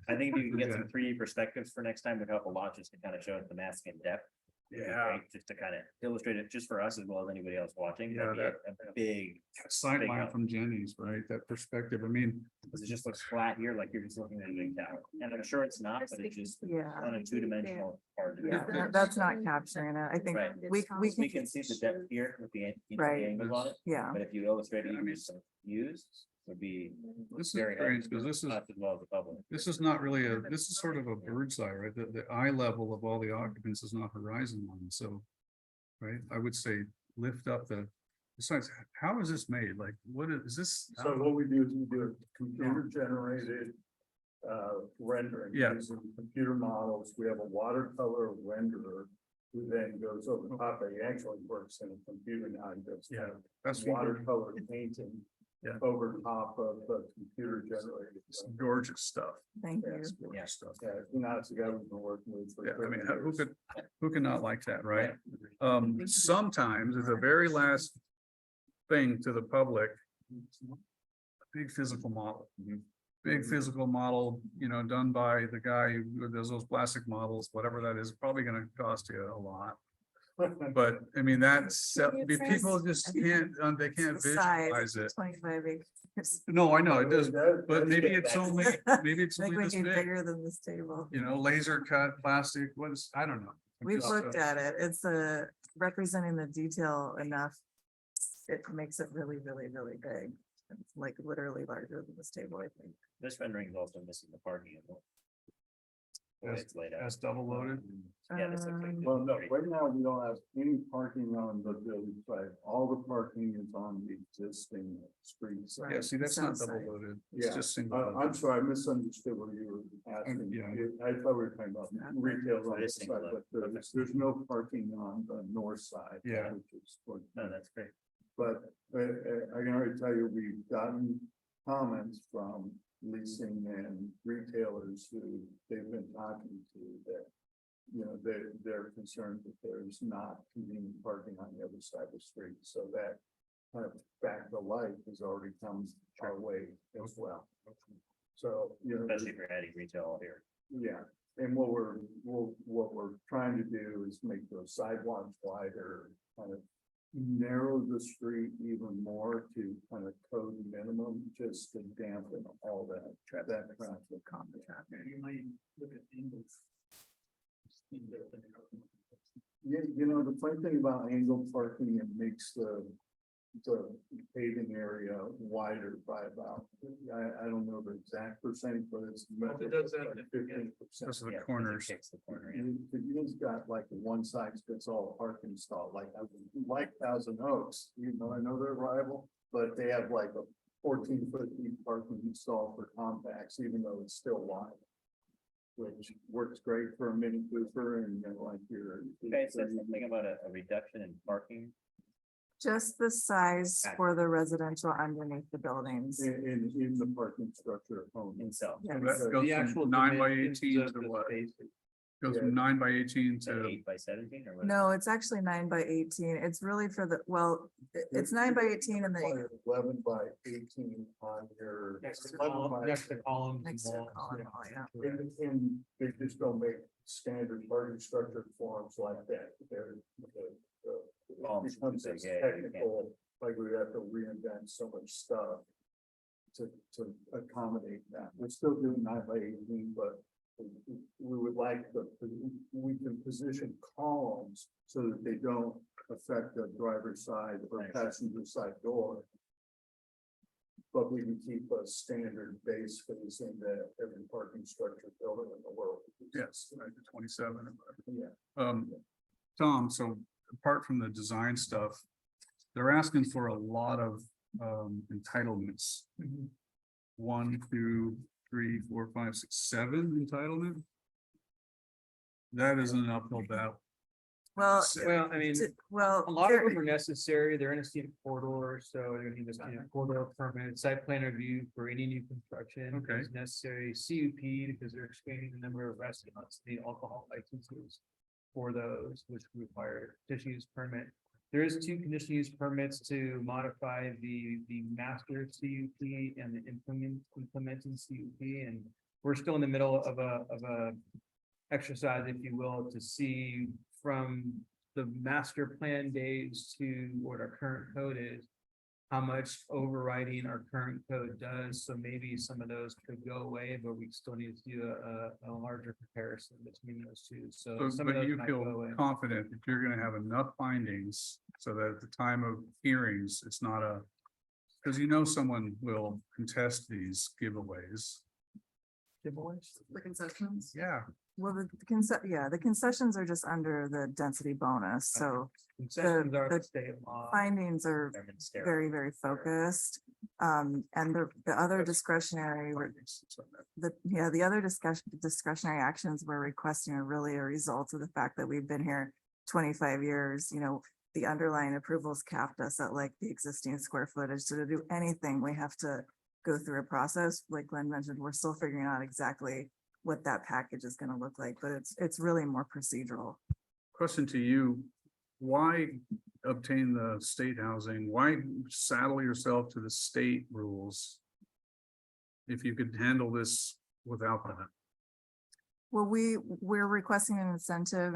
I think if you can get some 3D perspectives for next time would help a lot, just to kind of show the massing in depth. It'd be Yeah. great, just to kind of illustrate it just for us as well as anybody else watching. Yeah, That'd be a big, Sideline help. from Jenny's, right? That perspective. I mean, because it just looks flat here, like you're just looking at a big tower. And I'm sure it's not, but it's just Yeah, on a two-dimensional part. of it. yeah, that's not capturing it. I think Right. we We can, can see the depth here with the, each of the Right. angles on it, yeah. but if you illustrate it, Yeah, I mean, use some views, would be. this is very strange helpful because for this is, us as well as the public. this is not really this is sort of a bird's eye, right? The eye level of all the occupants is not horizon line, so. Right, I would say lift up besides, how is this made? Like, what is this? So what we do is we do a computer generated rendering. Yeah. Using computer models. We have a watercolor renderer who then goes over top. He actually works in a computer now. He does Yeah, that's watercolor painting. Yeah. Over top of the computer generated. gorgeous stuff. Thank you. Yes, gorgeous stuff. Yeah, you know, it's a guy we've been working with. For Yeah, I mean, 30 years. who could not like that, right? Sometimes at the very last thing to the public, a big physical model. Big physical model, you know, done by the guy who does those plastic models, whatever that is, probably gonna cost you a lot. But I mean, that's, people just can't, they can't The size, visualize it. 25 acres. No, I know it does, but That's maybe it. it's only, maybe it's I think only we this need big, bigger than this table. you know, laser cut plastic, what is, I don't know. I'm We've just, looked at it. It's representing the detail enough. It makes it really, really, really big. It's like literally larger than this table, I think. This rendering is also missing the parking. as well. The way As- it's laid out. As double loaded. Yeah, this looks like. Well, no, right now, we don't have any parking on the building site. All the parking is on the existing streets. Yeah, see, that's not South double side. loaded. It's Yeah, just single. I'm loaded. sorry, I misunderstood what you were asking. Yeah. I thought we were talking about retail on It the is single side, load. but there's no parking on the north side. Yeah. which is what- No, that's great. But I can already tell you, we've gotten comments from leasing and retailers who they've been talking to that. You know, they're concerned that there's not convenient parking on the other side of the street, so that kind of back to life has already come our way as well. So, you know. Especially if you're adding retail here. Yeah, and what we're trying to do is make those sidewalks wider, kind of narrow the street even more to kind of code minimum, just to dampen all that traffic. Common traffic. You might look at angles. Yeah, you know, the funny thing about angled parking, it makes the paving area wider by about, I don't know the exact percentage, but it's. It does that. 15%. Those are the Yeah, 'cause it corners. kicks the corner, yeah. You just got like a one size fits all parking stall, like I would like Thousand Oaks, you know, I know they're rival, but they have like a 14-foot deep parking stall for compacts, even though it's still wide. Which works great for a Mini Cooper and you know, like your. Okay, so something about a reduction in parking. Just the size for the residential underneath the buildings. In the parking structure of home. Itself. Yeah. That goes from 9 by 18 to what? Goes from 9 by 18 to, 8 by 17 or what? No, it's actually 9 by 18. It's really for the, well, it's 9 by 18 and the 11 by 18 on your. Next to 11 by- columns. next to the column wall, yeah. And they just don't make standard parking structure forms like that. Columns It becomes too this big, yeah, you can't. technical, like we have to reinvent so much stuff. To accommodate that. We're still doing 9 by 18, but we would like we can position columns so that they don't affect the driver's side or passenger side door. But we can keep a standard base facing that every parking structure building in the world. yes, right, 27 or whatever. Yeah. Tom, so apart from the design stuff, they're asking for a lot of entitlements. 1, 2, 3, 4, 5, 6, 7 entitlement. That is an uphill battle. Well, Well, I mean, well. a lot of there- them are necessary. They're in a scenic corridor, so they're gonna need a scenic corridor permit, site plan review for any new construction. Okay. Is necessary, CUP, because they're expanding the number of restaurants, the alcohol licenses for those, which require conditional use permit. There is 2 conditional use permits to modify the master CUP and the implementing CUP, and we're still in the middle of a exercise, if you will, to see from the master plan days to what our current code is, how much overriding our current code does. So maybe some of those could go away, but we still need to do a larger comparison between those two. So some of But those you might go feel away. confident that you're gonna have enough findings so that at the time of hearings, it's not a. Because you know someone will contest these giveaways. Giveaways? The concessions. Yeah, Well, the concessions are just under the density bonus, so Concessions are the the state law. findings are Determined stair. very, very focused. And the other discretionary, the other discretionary actions we're requesting are really a result of the fact that we've been here 25 years, the underlying approvals capped us at like the existing square footage. So to do anything, we have to go through a process. Like Glenn mentioned, we're still figuring out exactly what that package is gonna look like, but it's really more procedural. question to you, why obtain the state housing? Why saddle yourself to the state rules? If you could handle this without that, Well, we're requesting an incentive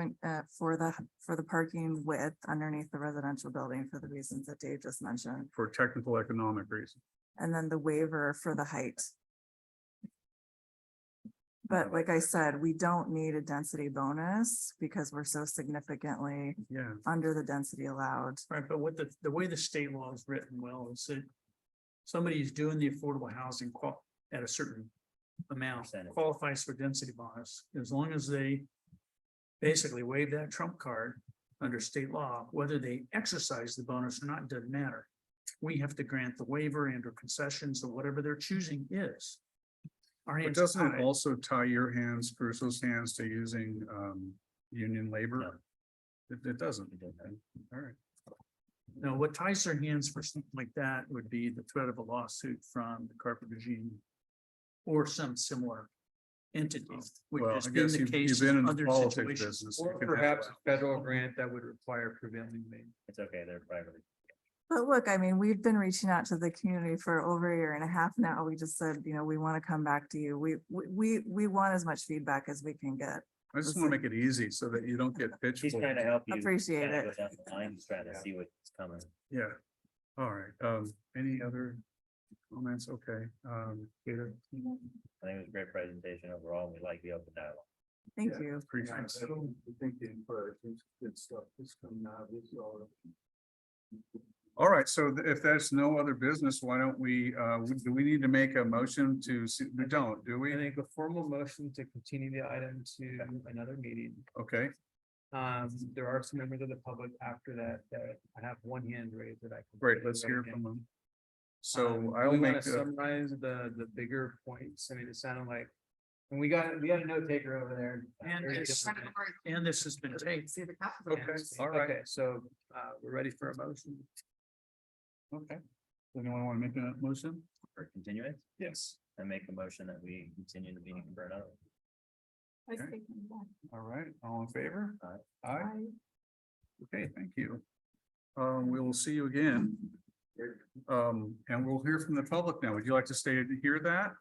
for the parking width underneath the residential building for the reasons that Dave just mentioned. for technical economic reasons. And then the waiver for the height. But like I said, we don't need a density bonus because we're so significantly Yeah, under the density allowed. Right, but what the way the state law is written, well, is that somebody's doing the affordable housing at a certain amount Percentage. qualifies for density bonus, as long as they basically waive that trump card under state law, whether they exercise the bonus or not, doesn't matter. We have to grant the waiver and or concessions or whatever their choosing is. Our but hands are doesn't it tied. also tie your hands, Crusoe's hands to using union labor? It doesn't. All right. No, what ties their hands for something like that would be the threat of a lawsuit from the carpet regime or some similar entity, which Well, has I been guess the you've case been in in the other politics situations. business. You Or can have- perhaps a federal grant that would require prevailing wage. It's okay, they're private. But look, I mean, we've been reaching out to the community for over a year and a half now. We just said, we want to come back to you. We want as much feedback as we can get. I just want to make it easy so that you don't get He's trying pitched. to help you. Appreciate kinda it. go down the line, He's trying to see what's coming. Yeah. All right. Any other comments? Okay. Peter? I think it was a great presentation overall, and we like the open dialogue. Thank Yeah. you. Appreciate it. I think the input is good stuff that's coming out of this all. All right, so if there's no other business, why don't we, do we need to make a motion to, we don't, do I we? think a formal motion to continue the item to another meeting. Okay, There are some members of the public after that I have one hand raised that I can. great, let's hear from them. So I'll we make, want to summarize the bigger points. I mean, it sounded like, and we got a note taker over there. And this has been taped. See the cap. okay, all right, Okay, so we're ready for a motion. okay. Does anyone want to make a motion? For continuing, Yes. I make a motion that we continue the meeting for another. I Okay. think that All right, all in favor? Aye. Aye, I okay, thank you. We will see you again. And we'll hear from the public now. Would you like to stay to hear that?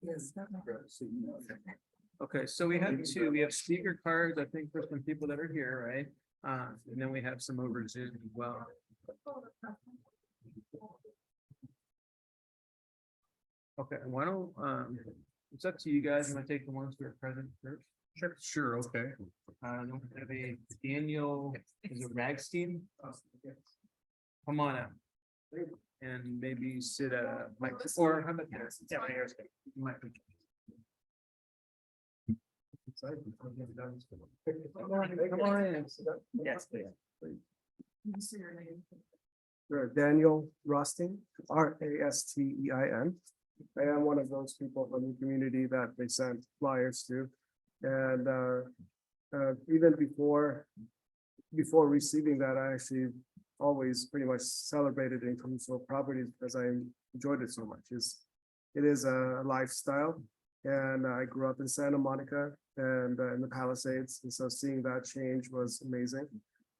Yes. Okay, so we have speaker cards, I think, for some people that are here, right? And then we have some over Zoom as well. Okay, why don't, it's up to you guys. You want to take the ones who are present first? Sure, okay. Then we have a Daniel, is it Ragstein? Come on up. And maybe sit Mike, or how about this? Yeah, right here. Might be- Come on in. Yes, please. Daniel Rustin, Rastein. I am one of those people from the community that they sent flyers to. And even before before receiving that, I actually always pretty much celebrated income for properties because I enjoyed it so much. It is a lifestyle. And I grew up in Santa Monica and in the Palisades. And so seeing that change was amazing.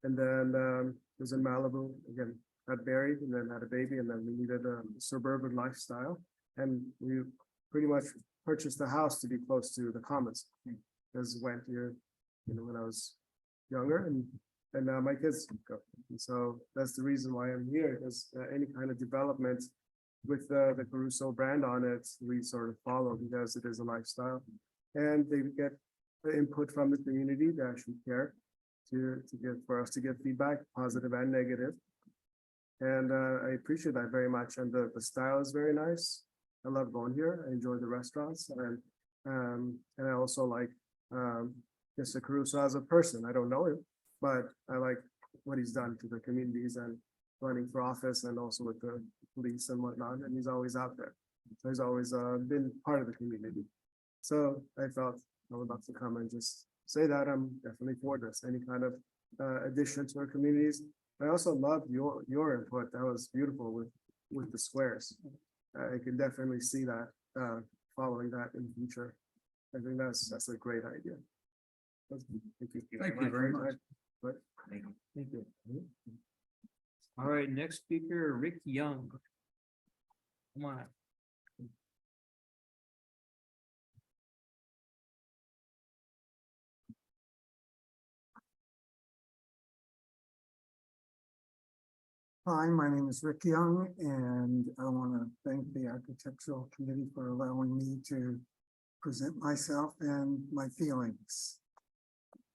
And then was in Malibu, again, got married and then had a baby, and then we needed a suburban lifestyle. And we pretty much purchased the house to be close to the commons. Because went here, when I was younger, and now my kids go. And so that's the reason why I'm here, is any kind of development with the Caruso brand on it, we sort of follow because it is a lifestyle. And they get the input from the community. They actually care for us to get feedback, positive and negative. And I appreciate that very much. And the style is very nice. I love going here. I enjoy the restaurants, and I also like Mr. Caruso as a person. I don't know him, but I like what he's done to the communities and running for office, and also with the police and whatnot. And he's always out there. So he's always been part of the community. So I felt I would love to come and just say that I'm definitely for this, any kind of addition to our communities. I also loved your input. That was beautiful with the squares. I can definitely see that following that in the future. I think that's a great idea. Thank you. Thank you very much. But Thank you. thank you. All right, next speaker, Rick Young. Come on. Hi, my name is Rick Young, and I want to thank the Architectural Committee for allowing me to present myself and my feelings.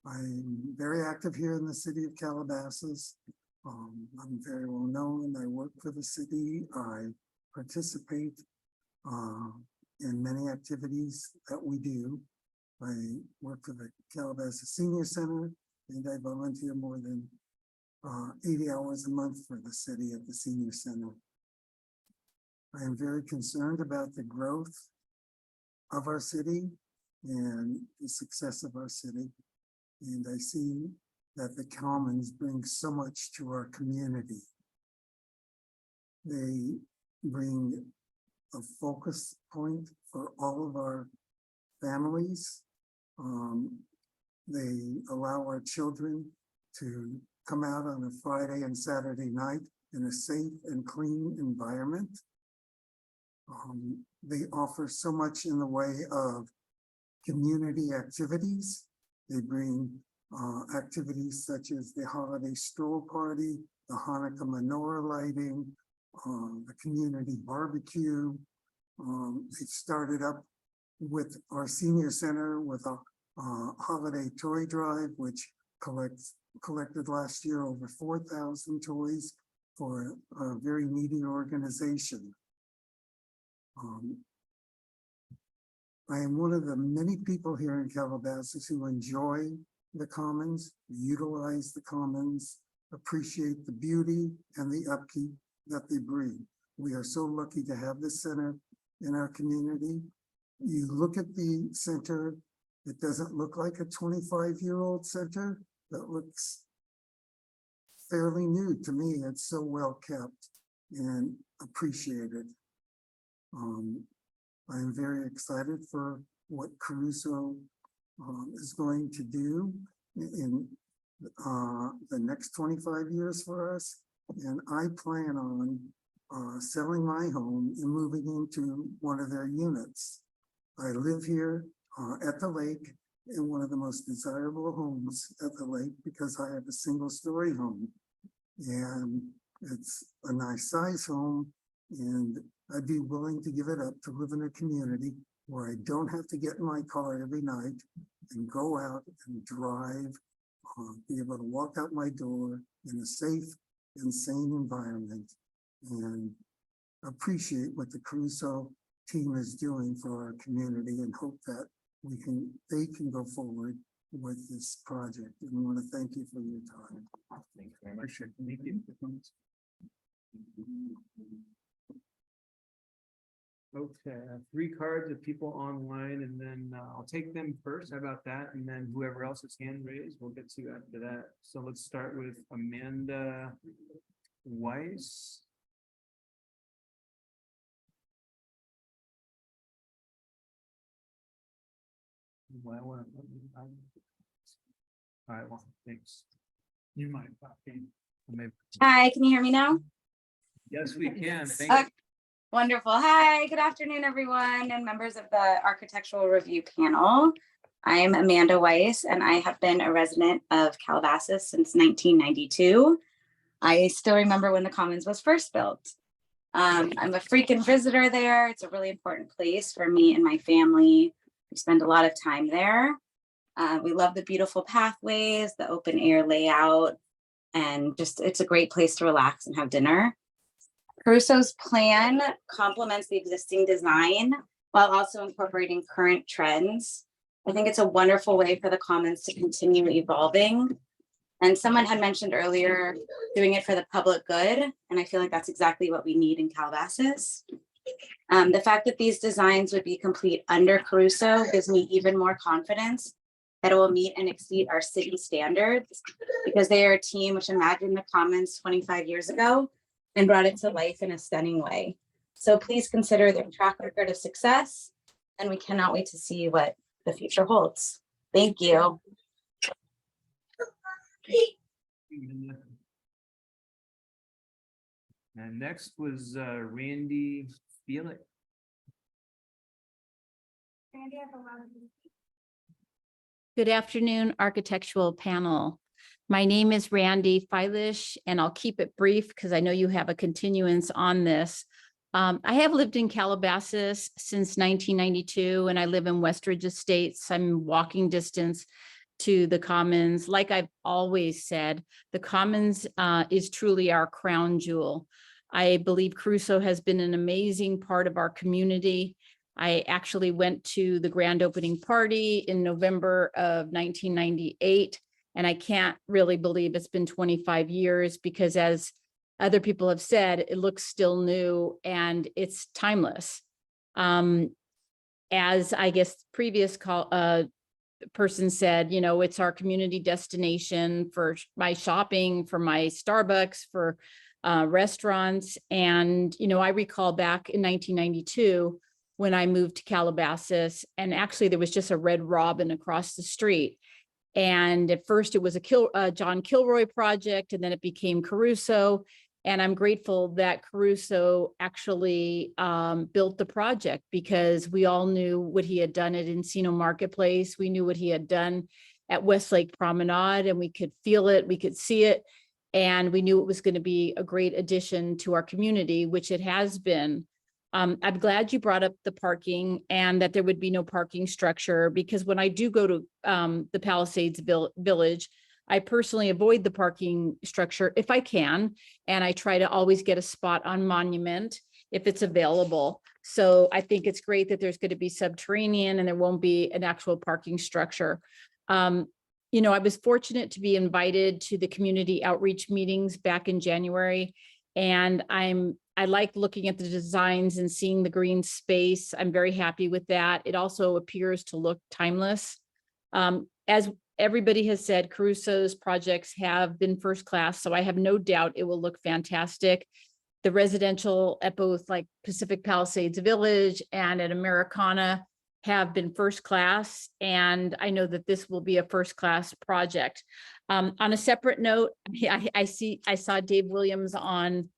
I'm very active here in the city of Calabasas. I'm very well known. I work for the city. I participate in many activities that we do. I work for the Calabasas Senior Center, and I volunteer more than 80 hours a month for the city at the Senior Center. I am very concerned about the growth of our city and the success of our city. And I see that the Commons bring so much to our community. They bring a focus point for all of our families. They allow our children to come out on a Friday and Saturday night in a safe and clean environment. They offer so much in the way of community activities. They bring activities such as the holiday stroll party, the Hanukkah menorah lighting, the community barbecue. They started up with our senior center with a holiday toy drive, which collected last year over 4,000 toys for a very needy organization. I am one of the many people here in Calabasas who enjoy the Commons, utilize the Commons, appreciate the beauty and the upkeep that they bring. We are so lucky to have this center in our community. You look at the center, it doesn't look like a 25-year-old center. That looks fairly new to me. It's so well kept and appreciated. I'm very excited for what Caruso is going to do in the next 25 years for us. And I plan on selling my home and moving into one of their units. I live here at the lake in one of the most desirable homes at the lake because I have a single-story home. And it's a nice size home, and I'd be willing to give it up to live in a community where I don't have to get in my car every night and go out and drive, be able to walk out my door in a safe and sane environment, and appreciate what the Caruso team is doing for our community, and hope that they can go forward with this project. And I want to thank you for your time. Thank you very much. Appreciate it. Thank you. Okay, I have 3 cards of people online, and then I'll take them first. How about that? And then whoever else has hand raised, we'll get to after that. So let's start with Amanda Weiss. All right, well, thanks. You might pop in. Maybe. Hi, can you hear me now? Yes, we can. Thank Okay, you. wonderful. Hi, good afternoon, everyone, and members of the Architectural Review Panel. I'm Amanda Weiss, and I have been a resident of Calabasas since 1992. I still remember when the Commons was first built. I'm a frequent visitor there. It's a really important place for me and my family. We spend a lot of time there. We love the beautiful pathways, the open air layout, and just it's a great place to relax and have dinner. Caruso's plan complements the existing design while also incorporating current trends. I think it's a wonderful way for the Commons to continue evolving. And someone had mentioned earlier doing it for the public good, and I feel like that's exactly what we need in Calabasas. The fact that these designs would be complete under Caruso gives me even more confidence that it will meet and exceed our city standards, because they are a team which imagined the Commons 25 years ago and brought it to life in a stunning way. So please consider their track record of success, and we cannot wait to see what the future holds. Thank you. And next was Randy Felix. Good afternoon, architectural panel. My name is Randy Feilish, and I'll keep it brief because I know you have a continuance on this. I have lived in Calabasas since 1992, and I live in Westridge Estates. I'm walking distance to the Commons. Like I've always said, the Commons is truly our crown jewel. I believe Caruso has been an amazing part of our community. I actually went to the grand opening party in November of 1998, and I can't really believe it's been 25 years because, as other people have said, it looks still new and it's timeless. As I guess previous person said, you know, it's our community destination for my shopping, for my Starbucks, for restaurants. And, you know, I recall back in 1992, when I moved to Calabasas, and actually there was just a Red Robin across the street. And at first it was a John Kilroy project, and then it became Caruso. And I'm grateful that Caruso actually built the project, because we all knew what he had done at Encino Marketplace. We knew what he had done at Westlake Promenade, and we could feel it, we could see it. And we knew it was going to be a great addition to our community, which it has been. I'm glad you brought up the parking and that there would be no parking structure, because when I do go to the Palisades Village, I personally avoid the parking structure if I can, and I try to always get a spot on Monument if it's available. So I think it's great that there's going to be subterranean and there won't be an actual parking structure. You know, I was fortunate to be invited to the community outreach meetings back in January, and I like looking at the designs and seeing the green space. I'm very happy with that. It also appears to look timeless. As everybody has said, Caruso's projects have been first class, so I have no doubt it will look fantastic. The residential at both like Pacific Palisades Village and at Americana have been first class, and I know that this will be a first class project. On a separate note, I saw Dave Williams on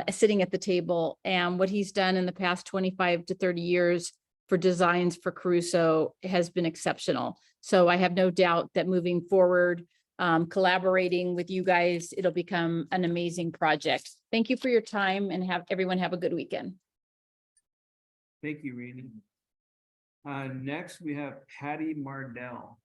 sitting at the table, and what he's done in the past 25 to 30 years for designs for Caruso has been exceptional. So I have no doubt that moving forward, collaborating with you guys, it'll become an amazing project. Thank you for your time, and everyone have a good weekend. Thank you, Randy. Next, we have Patty Mardell.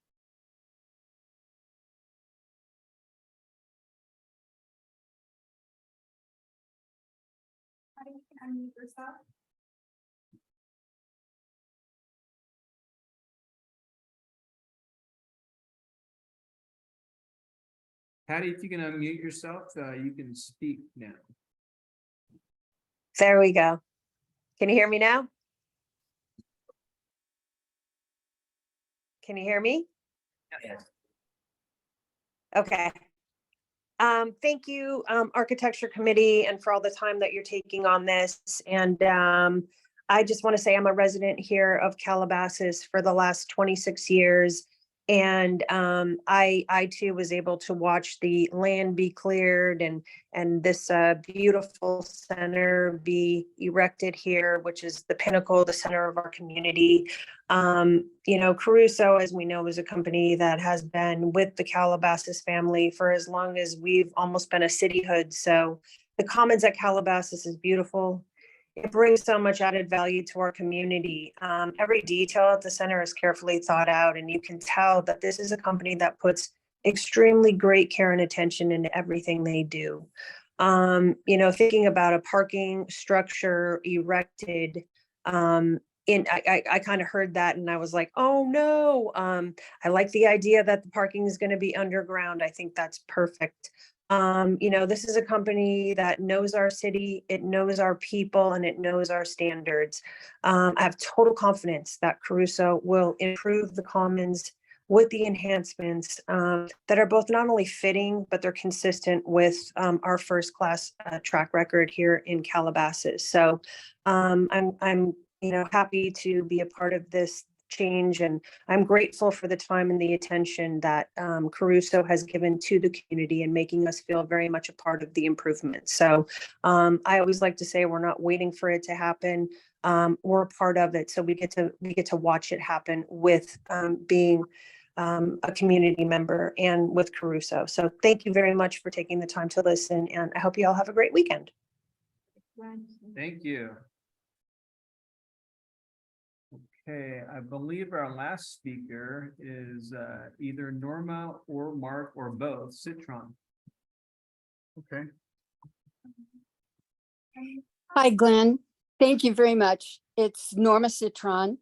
Patty, if you can unmute yourself, you can speak now. There we go. Can you hear me now? Can you hear me? Yes. Okay. Thank you, Architecture Committee, and for all the time that you're taking on this. And I just want to say I'm a resident here of Calabasas for the last 26 years. And I too was able to watch the land be cleared and this beautiful center be erected here, which is the pinnacle, the center of our community. You know, Caruso, as we know, is a company that has been with the Calabasas family for as long as we've almost been a cityhood. So the Commons at Calabasas is beautiful. It brings so much added value to our community. Every detail at the center is carefully thought out, and you can tell that this is a company that puts extremely great care and attention into everything they do. You know, thinking about a parking structure erected, I kind of heard that and I was like, oh no. I like the idea that the parking is going to be underground. I think that's perfect. You know, this is a company that knows our city, it knows our people, and it knows our standards. I have total confidence that Caruso will improve the Commons with the enhancements that are both not only fitting, but they're consistent with our first class track record here in Calabasas. So I'm you know, happy to be a part of this change, and I'm grateful for the time and the attention that Caruso has given to the community and making us feel very much a part of the improvement. So I always like to say we're not waiting for it to happen. We're a part of it, so we get to watch it happen with being a community member and with Caruso. So thank you very much for taking the time to listen, and I hope you all have a great weekend. Thank you. Okay, I believe our last speaker is either Norma or Mark or both, Citron. Okay. Hi, Glenn. Thank you very much. It's Norma Citron.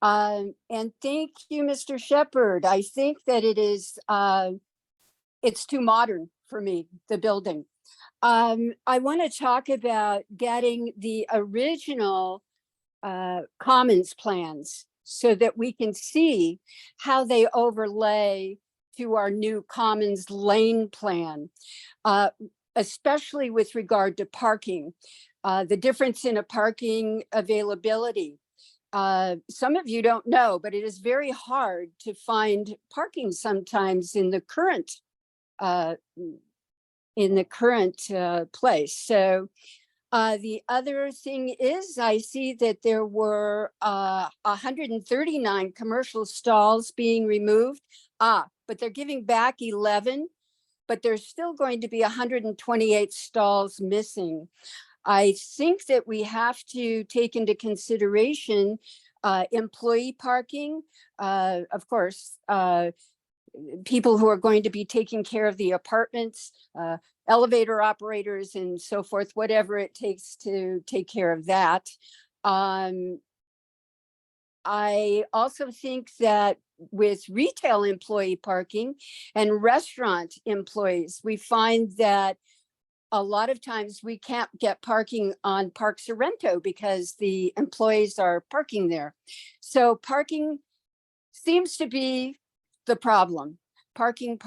And thank you, Mr. Shepherd. I think that it is, it's too modern for me, the building. I want to talk about getting the original Commons plans so that we can see how they overlay to our new Commons lane plan, especially with regard to parking, the difference in a parking availability. Some of you don't know, but it is very hard to find parking sometimes in the current place. So the other thing is, I see that there were 139 commercial stalls being removed. But they're giving back 11, but there's still going to be 128 stalls missing. I think that we have to take into consideration employee parking, of course, people who are going to be taking care of the apartments, elevator operators and so forth, whatever it takes to take care of that. I also think that with retail employee parking and restaurant employees, we find that a lot of times we can't get parking on Park Sorrento because the employees are parking there. So parking seems to be the problem. Parking.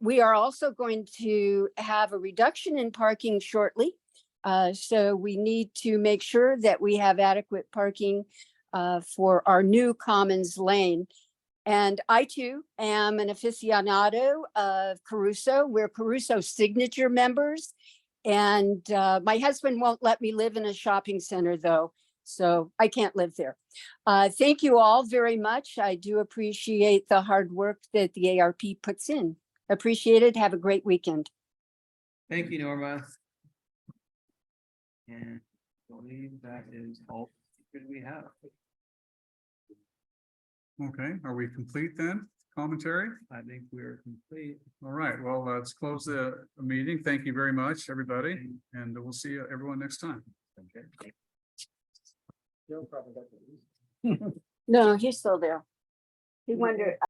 We are also going to have a reduction in parking shortly. So we need to make sure that we have adequate parking for our new Commons lane. And I too am an aficionado of Caruso. We're Caruso signature members. And my husband won't let me live in a shopping center though, so I can't live there. Thank you all very much. I do appreciate the hard work that the ARP puts in. Appreciate it. Have a great weekend. Thank you, Norma. And I believe that is all we have. Okay, are we complete then? Commentary? I think we're complete. All right, well, let's close the meeting. Thank you very much, everybody, and we'll see everyone next time. Okay. No, he's still there. He wondered.